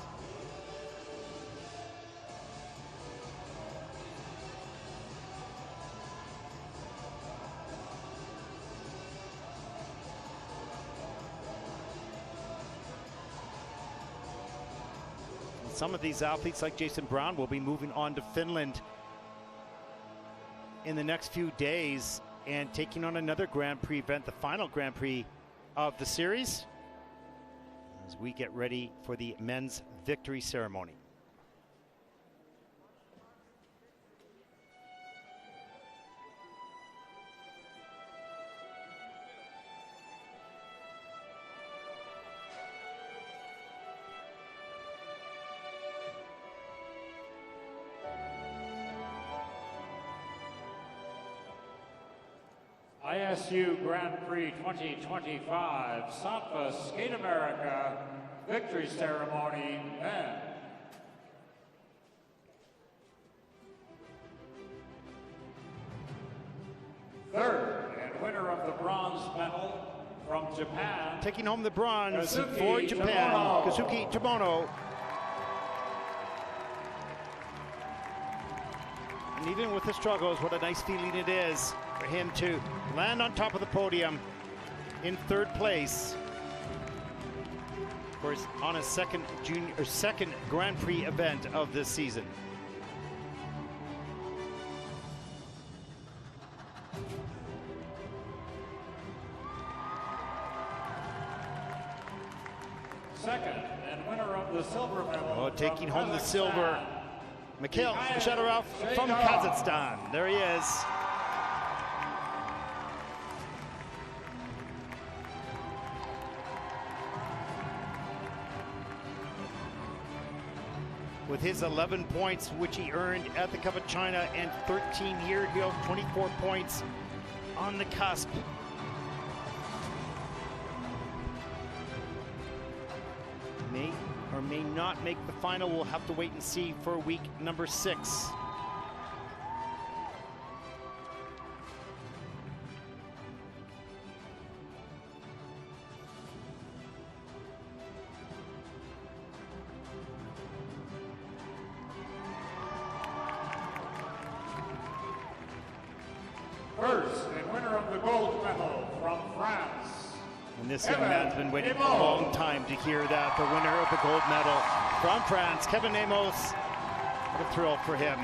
Some of these athletes, like Jason Brown, will be moving on to Finland in the next few days and taking on another Grand Prix event, the final Grand Prix of the series, as we get ready for the men's victory ceremony. ISU Grand Prix 2025, Saatva Skate America Victory Ceremony men. Third and winner of the bronze medal from Japan. Taking home the bronze Kazuki for Japan, Tomono. Kazuki Tomono. And even with the struggles, what a nice feeling it is for him to land on top of the podium in third place. Of course, on a second Grand Prix event of this season. Second and winner of the silver medal. Oh, taking from home the silver, Mikhail Shaidorov from Kazakhstan. There he is. with his 11 points, which he earned at the Cup of China, and 13 here. He'll have 24 points on the cusp. May or may not make the final. We'll have to wait and see for week number 6. First, and winner of the gold medal from France. And this young man's been waiting a long time to hear that. The winner of the gold medal from France, Kevin Aymoz. What a thrill for him.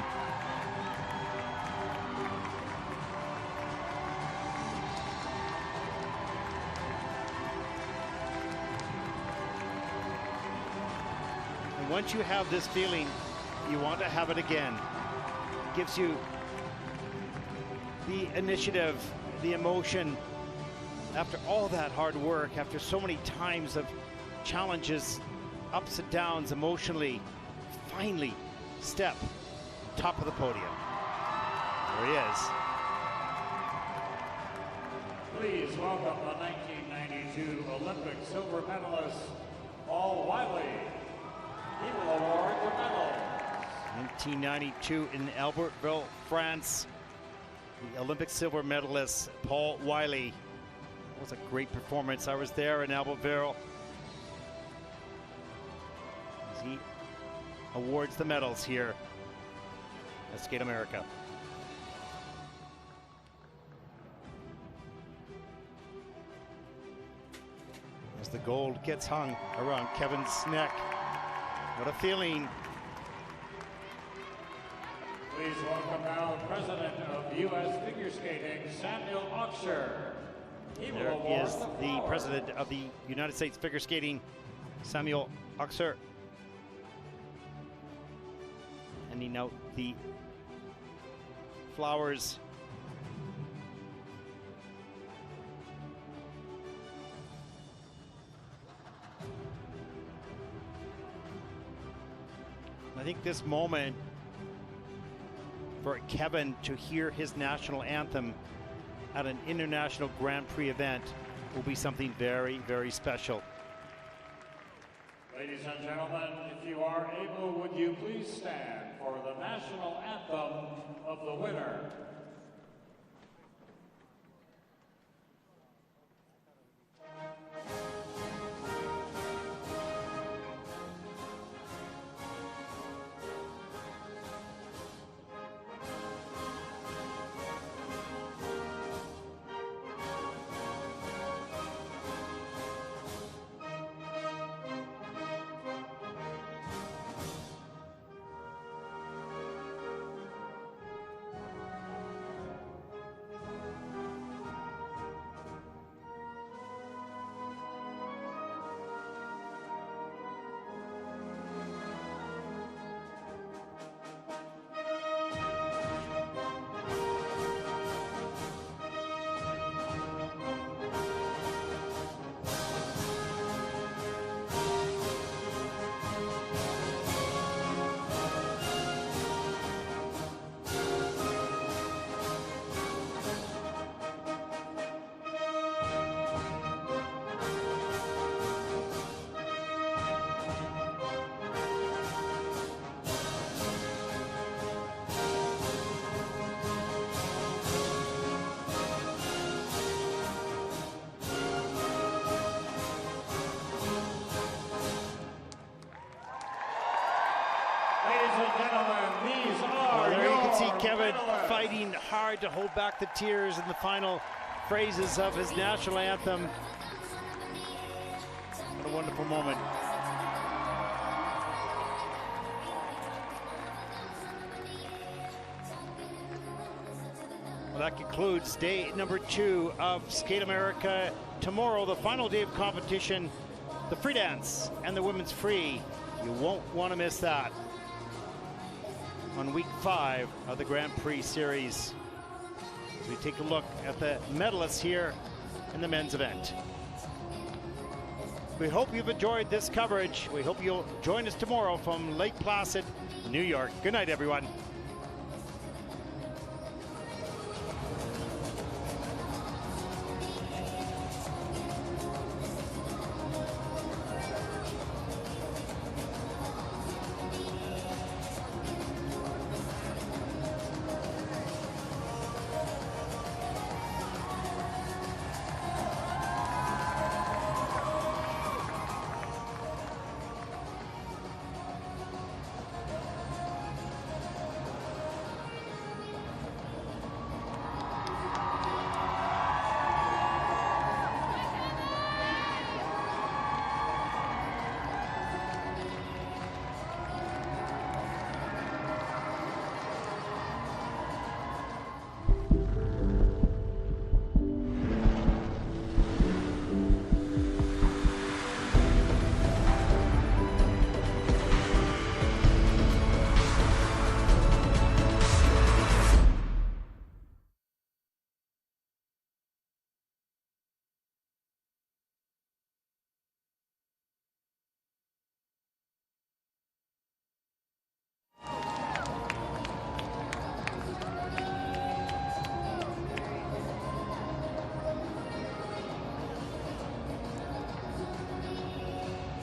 And once you have this feeling, you want to have it again. It gives you the initiative, the emotion. After all that hard work, after so many times of challenges, ups and downs emotionally, finally step top of the podium. There he is. Please welcome the 1992 Olympic silver medalist, Paul Wiley. He will award the medal. 1992 in Albertville, France. The Olympic silver medalist, Paul Wiley. It was a great performance. I was there in Albertville as he awards the medals here at Skate America. As the gold gets hung around Kevin's neck. What a feeling. Please welcome now President of U.S. Figure Skating, Samuel Oxer. He will There award is the floor. President of the United States Figure Skating, Samuel Oxer. Handing out the flowers. I think this moment for Kevin to hear his national anthem at an international Grand Prix event will be something very, very special. Ladies and gentlemen, if you are able, would you please stand for the national anthem of the winner? Well, there you can see Kevin fighting hard to hold back the tears in the final phrases of his national anthem. What a wonderful moment. Well, that concludes day number 2 of Skate America. Tomorrow, the final day of competition, the free dance and the women's free. You won't want to miss that on week 5 of the Grand Prix Series. As we take a look at the medalists here in the men's event. We hope you've enjoyed this coverage. We hope you'll join us tomorrow from Lake Placid, New York. Good night, everyone.